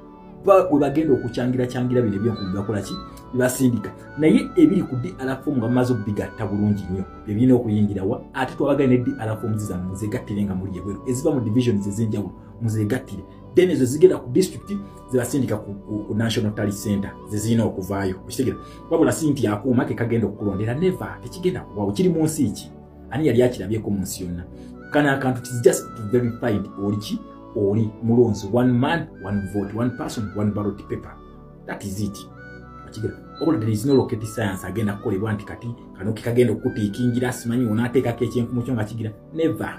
bwe bagenda okucyangira bino ebyenkumbi bakolaki bibasindika naye ebiri ku DR form nga mazo bigatta bulungi nnyo bye bino okuyingira wa ate twabagana ne DR form ziza muzegattire nga muli ebweru eziba mu divisions ezenjawulo muzegattire then ezo zigenda ku district zibasindika ku National Tally Center zezina okuvaayo okitegera wabula sinti yakuuma ke kagenda okukulondera never tekigenda kubawo kiri mu nsi ki ani yali akirabyeko mu nsi yonna kana akantu it is just to verify oli mulonzi one man one vote one person one ballot paper that is it okitegera obula there is no rocket science agenda kukolebwa nti kati kano kikagenda okutiikingira simanyi onaateekako ekyenkumu kyo nga kigira never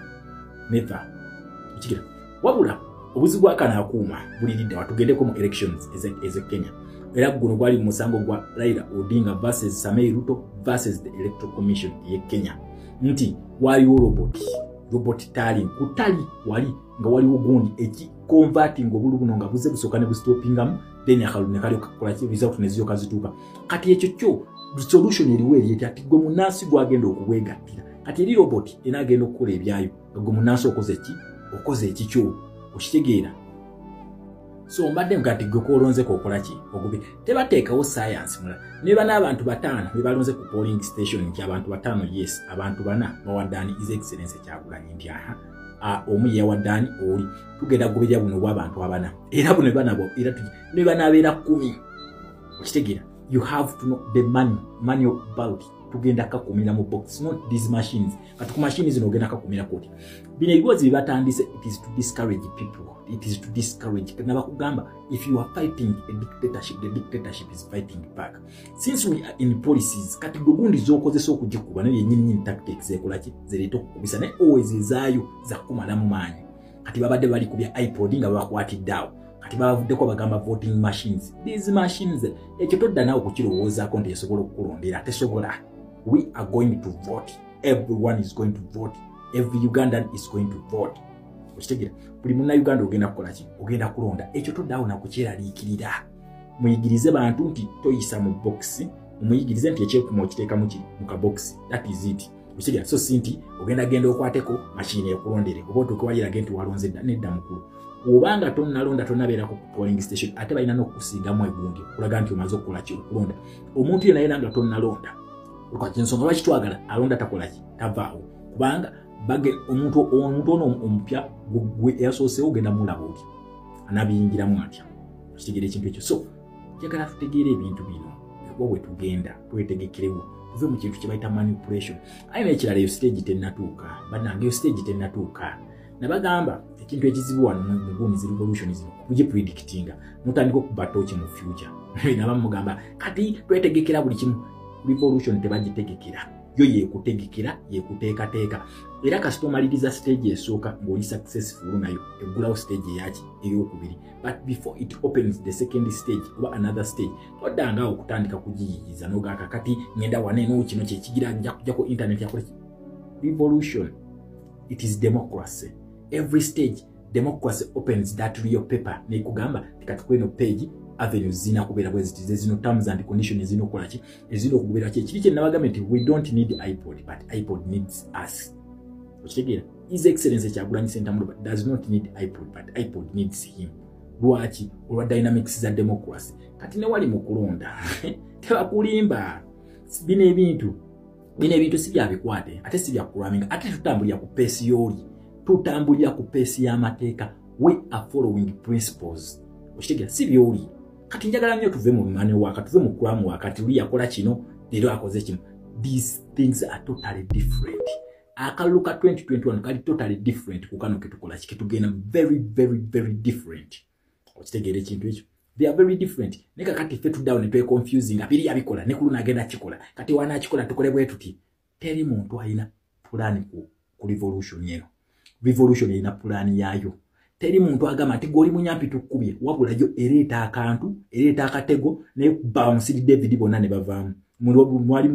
okitegera wabula obuzibu akana akuuma bulidde watugendeko mu elections eze Kenya era guno gwali musango gwa Raila Odinga versus Samei Ruto versus the Electoral Commission ye Kenya nti waliwo robot tali kutali wali nga waliwo gundi eki converting obulubuno nga buze busoka ne bustopingamu then akalune kali okukola ki result neziyo kazituka kati ekyo kyo solution eriwe eri ati gwe munasi gwagenda okubwegattira kati eri robot enagenda okukola ebyayo gwe munasi okoze eki kyo okitegeera. So mbadde ngati gwe kolonze kokola ki ogubi tebateekawo science mula ne bana abantu batano bebalonze ku polling station nti abantu batano yes abantu bana bawadani his excellence Kyagulanyi nti omu yawadani oli tugenda goberya buno bw'abantu abana era buno bana bo era ne bana abeera 10 okitegeera you have to know the money about tugenda kakumira mu box not these machines kati ku machines zino ogenda kakumira koti bino ebigozi bibatandise it is to discourage people it is to discourage kana bakugamba if you are fighting a dictatorship the dictatorship is fighting back since we are in policies kati gugundi zokozesa okujikuba naye nyinyi tactics ekolaki zireto kubisa ne always izaayo za kumala mu manyi kati babadde bali kubya iPod nga bakwatiddawo kati bavuddeko bagamba voting machines these machines ekyo todda nawo kukirowooza konti esobola okukulondera tesobola. We are going to vote. Everyone is going to vote. Every Ugandan is going to vote. Okitegera buli munna Uganda ogenda kukola ki ogenda kulonda ekyo toddawo nakukyeraliikirira muyigirize bantu nti toyisa mu box muyigirize nti ekyekuuma okiteeka mu kabox that is it okitegera so sinti ogenda okwateko machine ekulondere oba otukwalirage nti walonze nedda mukulu obanga tonnalonda tonnabeera ku polling station ate balina n'okusiigamu egunge kulaga nti omaze okukola ki okulonda omuntu yena yena nga tonnalonda lwaki ensonga lwaki twagala alonda takola ki tavaawo kubanga bage omuntu ono omupya gwe yasoosewo ogenda mulaba oti anabiyingiramu atya kitegere ekintu ekyo so njagala tutegeere ebintu bino bwe tugenda twetegekerewo tuve mu kintu kye bayita manipulation aye n'ekirala eyo stage tennatuuka bannange eyo stage tennatuuka nabagamba ekintu ekizibu wano mu gundi zi revolution zino kugipredictinga mutandika okuba toki mu future naba mugamba kati twetegekera buli kimu revolution tebagitegekera yo yekutegekera yekuteekateeka era kasita omaliriza stage esooka ng'oli successful nayo eggulawo stage eyaki ey'okubiri but before it opens the second stage oba another stage toddanga okutandika kugiyiyiza n'ogaka kati ngenda waneeno kino kyekigira kujjako internet yakole revolution it is democracy every stage democracy opens that real paper nekugamba tikatukweno page avenues zina kubeera bweziti zino terms and conditions zino kolaki ezino okubeera kiri kye nabagambe nti we don't need iPod but iPod needs us okitegeera his excellence Kyagulanyi Ssentamu does not need iPod but iPod needs him lwaki olwa dynamics za democracy kati ne wali mu kulonda tebakulimba bino ebintu bino ebintu si byabikwate ate si byakulaming ate tutambulira ku pesi yoli tutambulira ku pesi y'amateeka we are following principles okitegera si byoli kati njagala nnyo tuve mu bimane waka tuve mu kulamu waka tuli yakola kino leero akoze kino these things are totally different akalulu ka 2021 kali totally different ku kano ketukola kitugenda very very very different okitegera ekintu ekyo they are very different nika kati fetu down to confusing apiri yabikola ne kuluna agenda kikola kati wana kikola tukole bwetu ti teri muntu ayina plan ku revolution ina plan yayo teri muntu agama ati goli munyampi tukubye wabula yo ereta akantu ereta akatego ne bounce David bonane bavamu mwali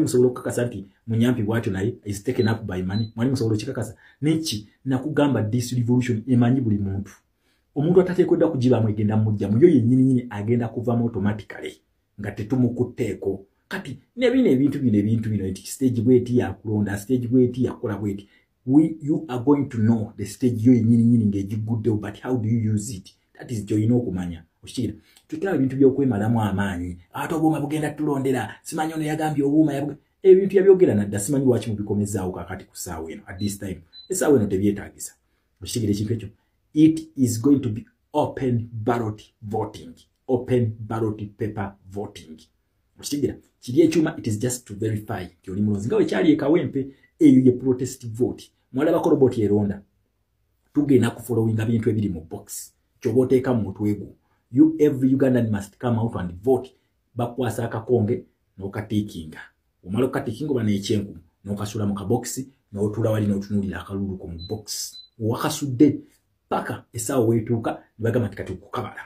musobola okukakasa nti munyampi bwatyo naye is taken up by money mwali musobola okikakasa neki nakugamba this revolution emanyi buli muntu omuntu atateekwedda kugiba mwegenda mujja muyo yennyini agenda kuvamu automatically nga tetumukuteeko kati nebino ebintu bino stage bweti yakulonda stage bweti yakola bweti you are going to know the stage yo yennyini ng'egiguddewo but how do you use it that is joyina okumanya okikira tukira ebintu by'okwemalamu amaanyi ate obuuma bugenda tulondera simanyi ono yagambye obuuma ebintu yabyogera nadda simanyi lwaki mubikomezaawo kakati ku ssaawa eno at this time essaawa eno tebyetaagisa okikira ekintu ekyo it is going to be open ballot voting open ballot paper voting okikira kiri ekyuma it is just to verify nti oli mulonzi nga wekyali ekawempe eyo ye protest vote mwalaba ko robot yeronda tugenda kufollowinga bintu ebiri mu box kyoba oteeka mu mutwe gwo you every Ugandan must come out and vote bakwasa akakonge n'okatiikinga omala okatiikinga oba n'ekyenku n'okasula mu kaboksi n'otula wali n'otunuulira akalulu ko mu box wakasudde paka essaawa weetuuka nibagamba nti kati okukabala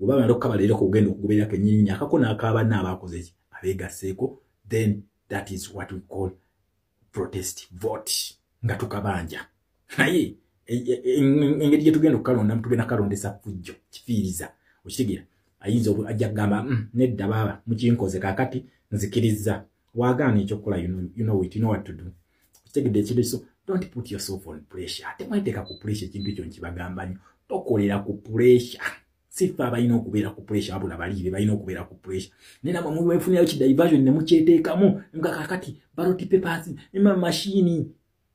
oba bamala okukabala era kugenda okugobererako ennyinyi akako n'akabanna abaakoze eki abeegasseeko then that is what we call protest vote nga tukabanja naye engeri gye tugenda okukalonda tugenda kalondesa fujjo kifiiriza okitegeera ayinza ajja kugamba nedda baaba mukinkoze kakati nzikiriza wagaana ekyokukola you know what to do okitegedde ekintu so don't put yourself on pressure ate mwiteeka ku pressure ekintu ekyo nkibagamba nnyo tokolera ku pressure sifa balina okubeera ku pressure wabula baliibe balina okubeera ku pressure nena mwefunirayo kidiversion ne mukyeteekamu nga kakati ballot papers ema machine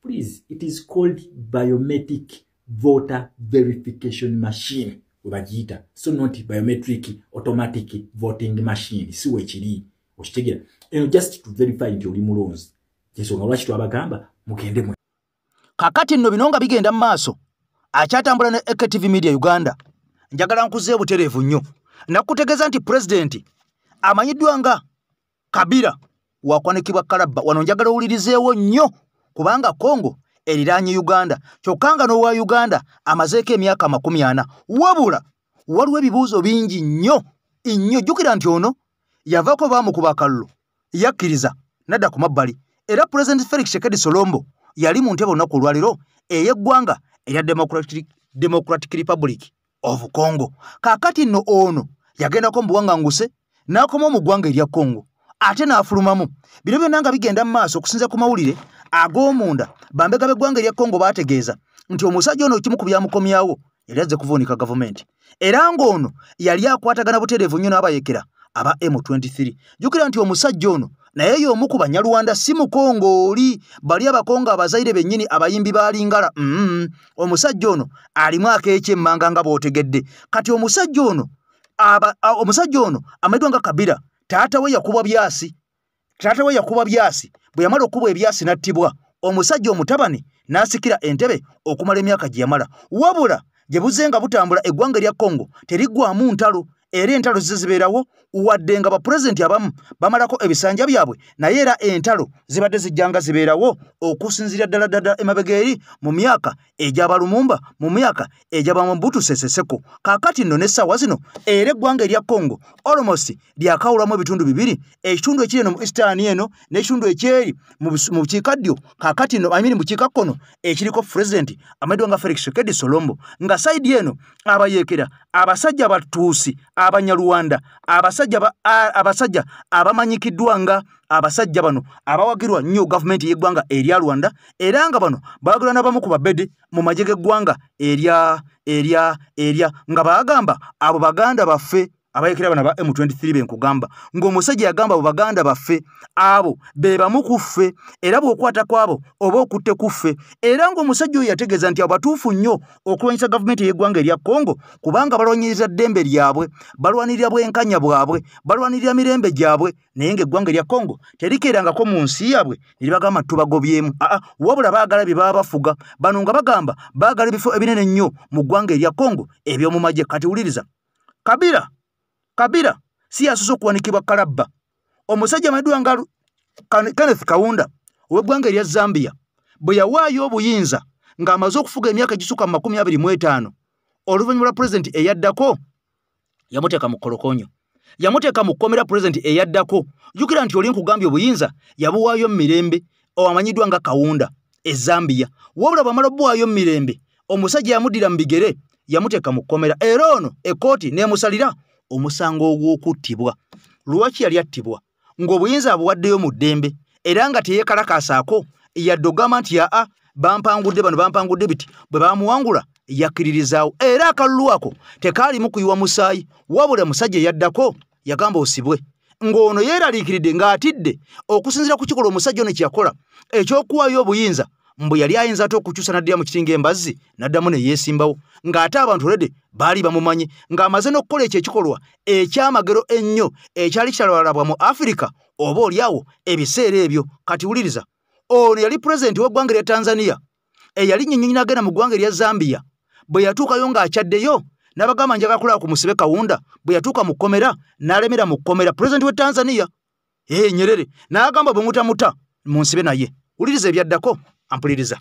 please it is called biometric voter verification machine webagiyita so not biometric automatic voting machine si wekiri okitegera eno just to verify nti oli mulonzi kyensonga lwaki twabagamba mugende mwe kakati nno bino nga bigenda mu maaso akyatambula ne AKTV Media Uganda njagala nkuze butereevu nnyo nakutegeeza nti president amanyiddwa nga Kabila wakwanekibwa Kalaba wano njagala owulirizeewo nnyo kubanga Congo eriraanye Uganda kyokka n'owa Uganda amazeeko emyaka 40 wabula waliwo ebibuuzo bingi nnyo jjukira nti ono yavaako baamukuba akalulu yakkiriza nadda ku mabbali era President Felix Tshisekedi Tshilombo yali mu ntebe olunaku olwaliro ey'eggwanga erya Democratic Republic of Congo kakati nno ono yagendako mu buwanganguse n'akoma mu ggwanga erya Congo ate n'afulumamu bino byonna nga bigenda mu maaso okusinza ku mawulire ag'omunda bambega b'eggwanga erya Congo baategeeza nti omusajja ono kimu ku byamukomyawo yali azze kuvuunika gavumenti era ng'ono yali akwatagana butereevu nnyo n'abayekera aba M23 jjukira nti omusajja ono naye y'omu ku Banyarwanda si Mukongo oli bali Abakongo abazaire bennyini abayimbi baalingala omusajja ono alimu akeekyemmanga nga bw'otegedde kati omusajja ono amayiddwa nga Kabila taata we yakubwa byasi bwe yamala okubwa ebyasi n'attibwa omusajja omutabani n'asikira entebe okumala emyaka gye yamala wabula gye buzze nga butambula eggwanga erya Congo teriggwamu ntalo era entalo zibeerawo wadde nga bapulezidenti abamu bamalako ebisanja byabwe naye era entalo zibadde zijjanga zibeerawo okusinziira ddala emabega eri mu myaka egy'aba Lumumba mu myaka egy'aba Mobutu Sese Seko kaakati nno n'essaawa zino era eggwanga erya Congo almost lyakawulamu ebitundu bibiri ekitundu ekiri eno mu Eastern eno n'ekitundu ekyeri mu bukiikaddyo kaakati nno mu bukiikakkono ekiriko pulezidenti amayiddwa nga Felix Tshisekedi Tshilombo nga sayidi eno abayeekera abasajja abatuusi Abanyarwanda abasajja abamanyikiddwa nga abasajja bano abawagirwa nnyo gavumenti y'eggwanga erya Rwanda era nga bano baagirwa n'abamu ku babede mu magye g'eggwanga erya nga bagamba abo baganda baffe abayekera bana ba M23 benkugamba ng'omusajja yagamba Baganda baffe abo beba mukuffe era bw'okwata kwabo oba okutte kuffe era ng'omusajja oyo yategeeza nti abatuufu nnyo okulwanyisa gavumenti y'eggwanga erya Congo kubanga balwanyiriza ddembe lyabwe balwanirira bwenkanya bwabwe balwanirira mirembe gyabwe naye ng'eggwanga erya Congo terikeerangako mu nsi yabwe ne bagamba tubagobyemu wabula baagala bye baba bafuga bano nga bagamba baagala ebifo ebinene nnyo mu ggwanga erya Congo eby'omu magye kati wuliriza Kabila si yasuso kuwanikibwa Kalabba omusajja Maidwa nga Kenneth Kaunda ow'eggwanga erya Zambia bwe yawaayo obuyinza ng'amaze okufuga emyaka egisuka 25 oluvannyuma lwa pulezidenti eyaddako yamuteeka mu kolokonyo yamuteeka mu kkomera pulezidenti eyaddako jjukira nti oli nkugambye obuyinza yabuwaayo mu mirembe owamanyiddwa nga Kaunda e Zambia wabula bw'amala obuwaayo mu mirembe omusajja yamuddira mu bigere yamuteeka mu kkomera era ono ekkooti n'emusalira omusango ogw'okuttibwa lwaki yali attibwa ng'obuyinza abuwaddeyo mu ddembe era nga teyeekalakaasaako yadde ogamba nti bampangudde bano bampangudde biti bwe bamuwangula yakkiririzaawo era akalulu ako tekaalimu kuyiwa musaayi wabula musajja yaddako yagamba osibwe ng'ono yeeraliikiridde ng'atidde okusinziira ku kikolwa omusajja ono kye yakola ekyokuwaayo obuyinza mbu yali ayinza ate okukyusa naddira mu kitinga embazzi n'addamu ne yeesimbawo ng'ate abantu olede baali bamumanyi ng'amaze n'okukola ekyo ekikolwa ekyamagero ennyo ekyali kitalwalabwa mu Afirika oba oliawo ebiseera ebyo kati wuliriza ono yali pulezidenti w'eggwanga erya Tanzania eyali nnyinnyonyi n'agenda mu ggwanga erya Zambia bwe yatuukayo ng'akyaddeyo n'abagamba njagala kulaba ku musibe Kaunda bwe yatuuka mu kkomera n'alemera mu kkomera pulezidenti w'e Tanzania Nyerere n'agamba bwe mutamuta mu nsibe naye wuliriza ebyaddako ampuliriza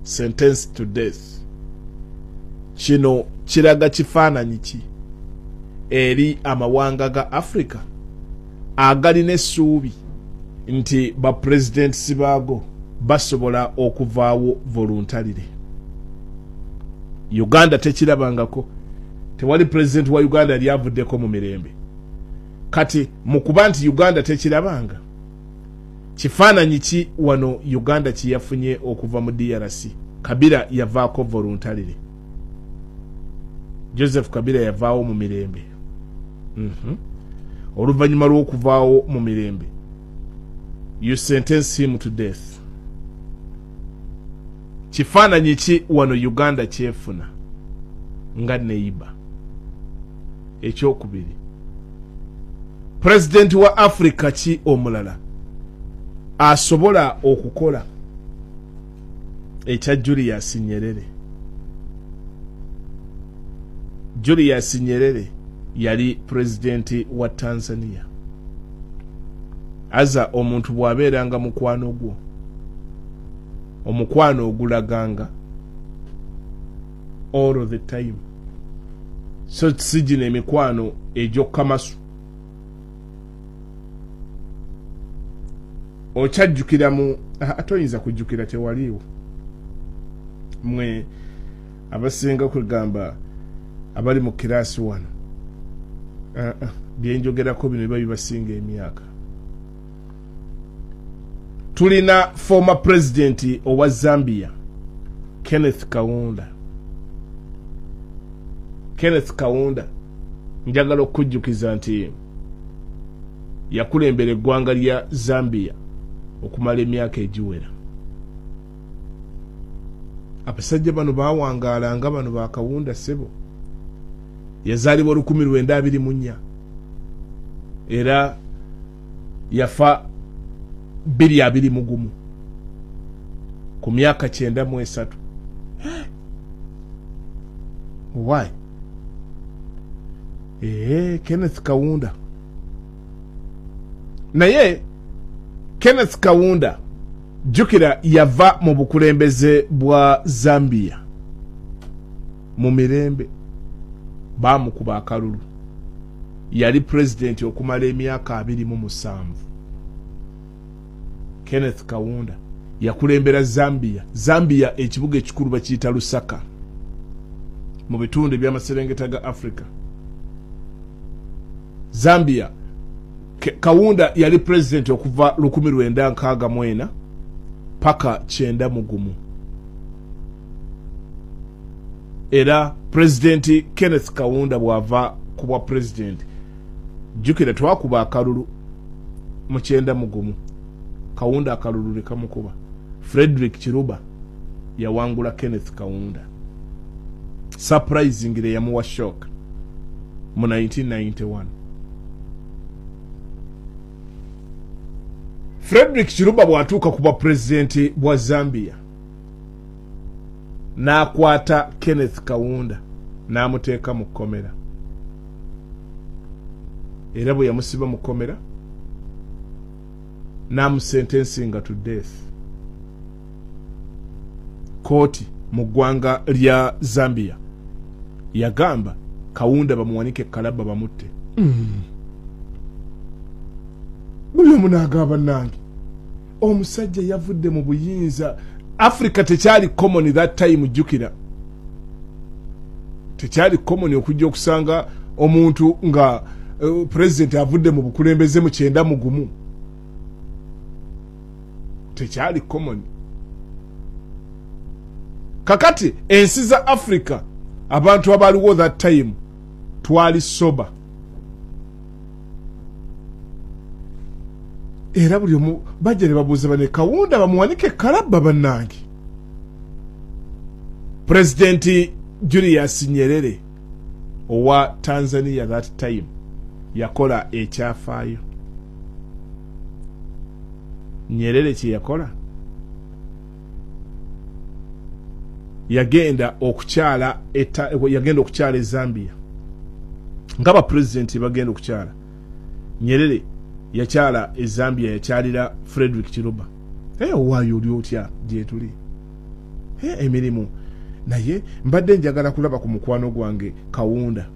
sentence to death kino kiraga kifaananyi ki eri amawanga ga Africa agalina essuubi nti bapulezidentisi baago basobola okuvaawo voluntarily. Uganda tekirabangako, tewali pulezidenti wa Uganda yali avuddeko mu mirembe. Kati mu kuba nti Uganda tekirabanga, kifaananyi ki wano Uganda kiyafunye okuva mu DRC? Kabila yavaako voluntarily. Joseph Kabila yavaawo mu mirembe. Oluvannyuma lw'okuvaawo mu mirembe, you sentence him to death. Kifaananyi ki wano Uganda kyefuna nga neiba? Ekyokubiri, President wa Africa ki omulala asobola okukola ekya Julius Nyerere? Julius Nyerere yali presidenti wa Tanzania. Aza omuntu bwabeeranga mukwano gwo, omukwano ogulaganga all of the time. So sijine emikwano egy'okamasu. Okyajjukira mu atoyinza kujjukira tewaliwo. Mwe abasinga kwegamba abali mu kirasi wano. Byenjogerako bino biba bibasinga emyaka. Tulina former president owa Zambia, Kenneth Kaunda. Kenneth Kaunda njagala okujjukiza nti yakulembera eggwanga lya Zambia okumala emyaka egiwera. Abasajja bano bawangaala nga bano ba Kaunda ssebo. Yazaalibwa 1924 era yafa 2021 ku myaka 93. Why? Kenneth Kaunda. Naye Kenneth Kaunda jukira yava mu bukulembeze bwa Zambia mu mirembe, bamukuba akalulu. Yali president okumala emyaka 27. Kenneth Kaunda yakulembera Zambia. Zambia ekibuga ekikulu bakiyita Lusaka mu bitundu by'amaserengeta ga Africa. Zambia Kaunda yali president okuva 1964 paka 91. Era president Kenneth Kaunda bwava kubwa president jukira twakuba akalulu mu 9 Kaunda akalulu lekamukuba Frederick Chiruba yawangula Kenneth Kaunda surprising le yamuwa shock mu 1991. Frederick Chiruba bwatuuka kuba president bwa Zambia n'akwata Kenneth Kaunda n'amuteeka mu kkomera era bwe yamusiba mu kkomera n'amusentensinga to death. Kooti mu ggwanga lya Zambia yagamba Kaunda bamuwanike kalaba bamutte. Buli omu n'agamba nange omusajja yavudde mu buyinza. Africa tekyali common that time jukira. Tekyali common okujja okusanga omuntu nga president avudde mu bukulembeze mu 9. Tekyali common. Kakati ensi za Africa abantu abaliwo that time twali soba. Era buli omu bajja ne babuuza bane Kaunda bamuwanike kalaba bannange. President Julius Nyerere owa Tanzania that time yakola ekyafaayo. Nyerere kye yakola yagenda okukyala Zambia ngaba president bagenda okukyala. Nyerere yakyala Zambia yakyalira Frederick Chiruba. Waayo oli otya gye tuli emirimu naye mbadde njagala kulaba ku mukwano gwange Kaunda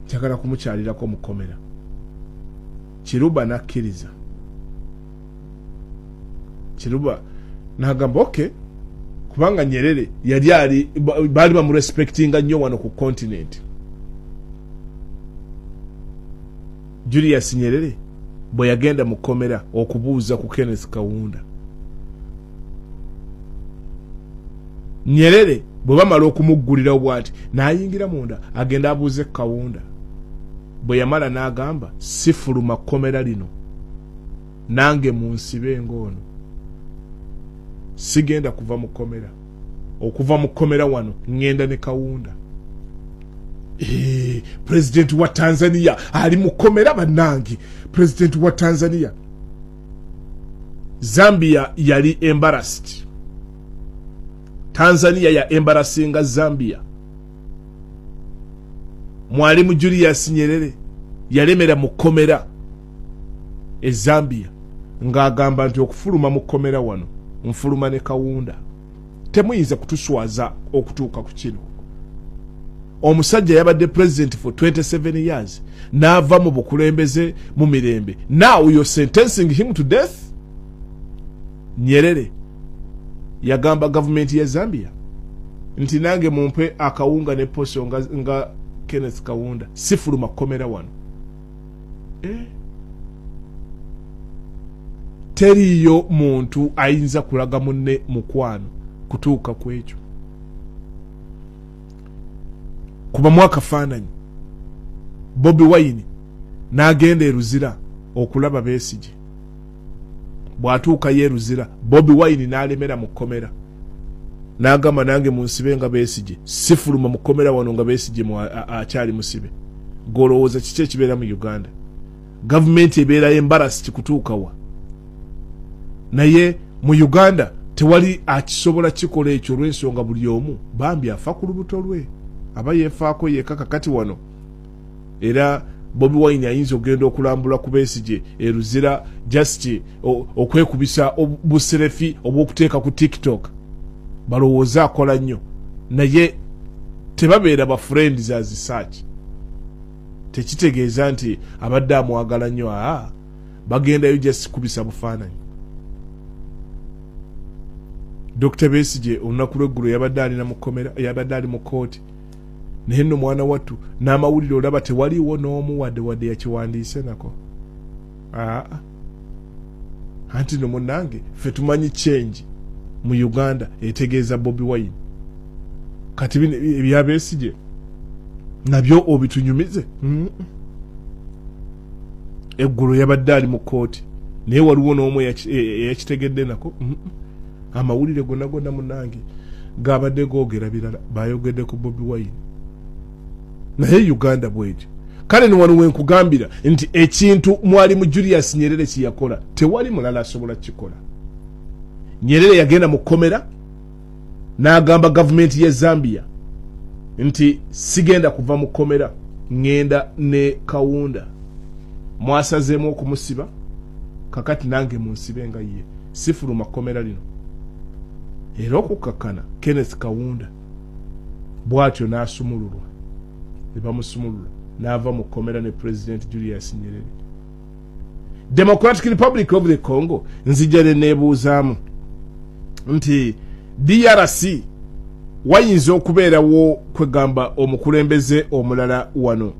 njagala kumukyalirako mu kkomera. Chiruba nakkiriza. Chiruba n'agamba okay kubanga Nyerere yali bali bamu respectinga nnyo wano ku continent. Julius Nyerere bwe yagenda mu kkomera okubuuza ku Kenneth Kaunda. Nyerere bwe bamala okumuggulira obwati n'ayingira munda agenda abuuze Kaunda. Bwe yamala n'agamba sifuluma kkomera lino nange munsibe ngono. Sigenda kuva mu kkomera. Okuva mu kkomera wano ngenda ne Kaunda. President wa Tanzania ali mu kkomera bannange. President wa Tanzania. Zambia yali embarrassed. Tanzania ya embarrassinga Zambia. Mwalimu Julius Nyerere yalemera mu kkomera Zambia ng'agamba nti okufuluma mu kkomera wano nfuluma ne Kaunda. Temuyinza kutuswaza okutuuka ku kino. Omusajja yabadde president for 27 years n'ava mu bukulembeze mu mirembe. Now you're sentencing him to death. Nyerere yagamba government ya Zambia nti nange mumpe akawunga ne posho nga Kenneth Kaunda sifuluma kkomera wano. Teriyo muntu ayinza kulaga munne mukwano kutuuka ku ekyo. Kuba mwaka faananyi Bobi Wine n'agenda Ruzira okulaba Besigye. Bwatuuka ye Ruzira Bobi Wine n'alemera mu kkomera n'agamba nange munsibe nga Besigye sifuluma mu kkomera wano nga Besigye akyali musibe. Golowooza kiki ekibeera mu Uganda? Gavumenti ebeera embarrassed kutuuka wa? Naye mu Uganda tewali akisobola kikola ekyo olw'ensonga buli omu bambi afa ku lubuto lwe. Aba yeefaako yekka kakati wano. Era Bobi Wine ayinza okugenda okulambula ku Besigye Ruzira just okwekubisa obuserefi obw'okuteeka ku TikTok. Balowooza akola nnyo naye tebabeera ba friends as such. Tekitegeeza nti abadde amwagala nnyo. Bagendayo just kubisa bufaananyi. Dr. Besigye olunaku lw'eggulo yabadde alina mu kkomera, yabadde ali mu kooti. Naye nno mwana wattu n'amawulire olaba tewaliiwo n'omu wadde yakiwandiise nako. Anti no munnange ffe tumanyi change mu Uganda etegeeza Bobi Wine. Kati ebya Besigye nabyo obitunyumize eggulu yabadde ali mu kooti naye waliwo n'omu eyakitegedde nako amawulire gonna munange gabadde googera birala bayogedde ku Bobi Wine naye Uganda bweti kale niwano wenkugambira nti ekintu mwali mu Julius Nyerere kiyakola tewali mulala asobola kikola. Nyerere yagenda mu komera n'agamba gavumenti ya Zambia nti sigenda kuva mu komera ngenda ne Kawunda mwasazeemu okumusiba kakati nange munsibe nga ye sifuluma komera lino era okukakana Kenneth Kawunda bwatyo n'asumululwa ne bamusumulula n'ava mu komera ne President Julius Nyerere. Democratic Republic of the Congo nzijale nebuuzaamu nti DRC wayinza okubeerawo kwegamba omukulembeze omulala wano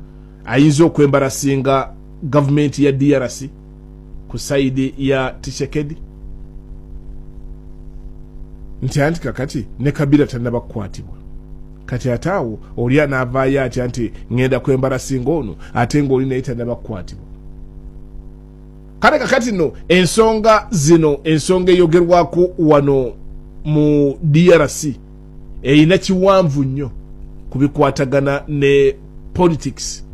ayinza okwembalasinga gavumenti ya DRC ku saidi ya Tshisekedi nti anti kakati ne Kabila tannabakwatibwa kati ataawo oli anaavaayo atya nti ngenda kwembalasinga ono ate ng'oli naye tannabakwatibwa. Kale kakati no ensonga zino ensonga eyogerwako wano mu DRC eyina kiwanvu nnyo kubikwatagana ne politics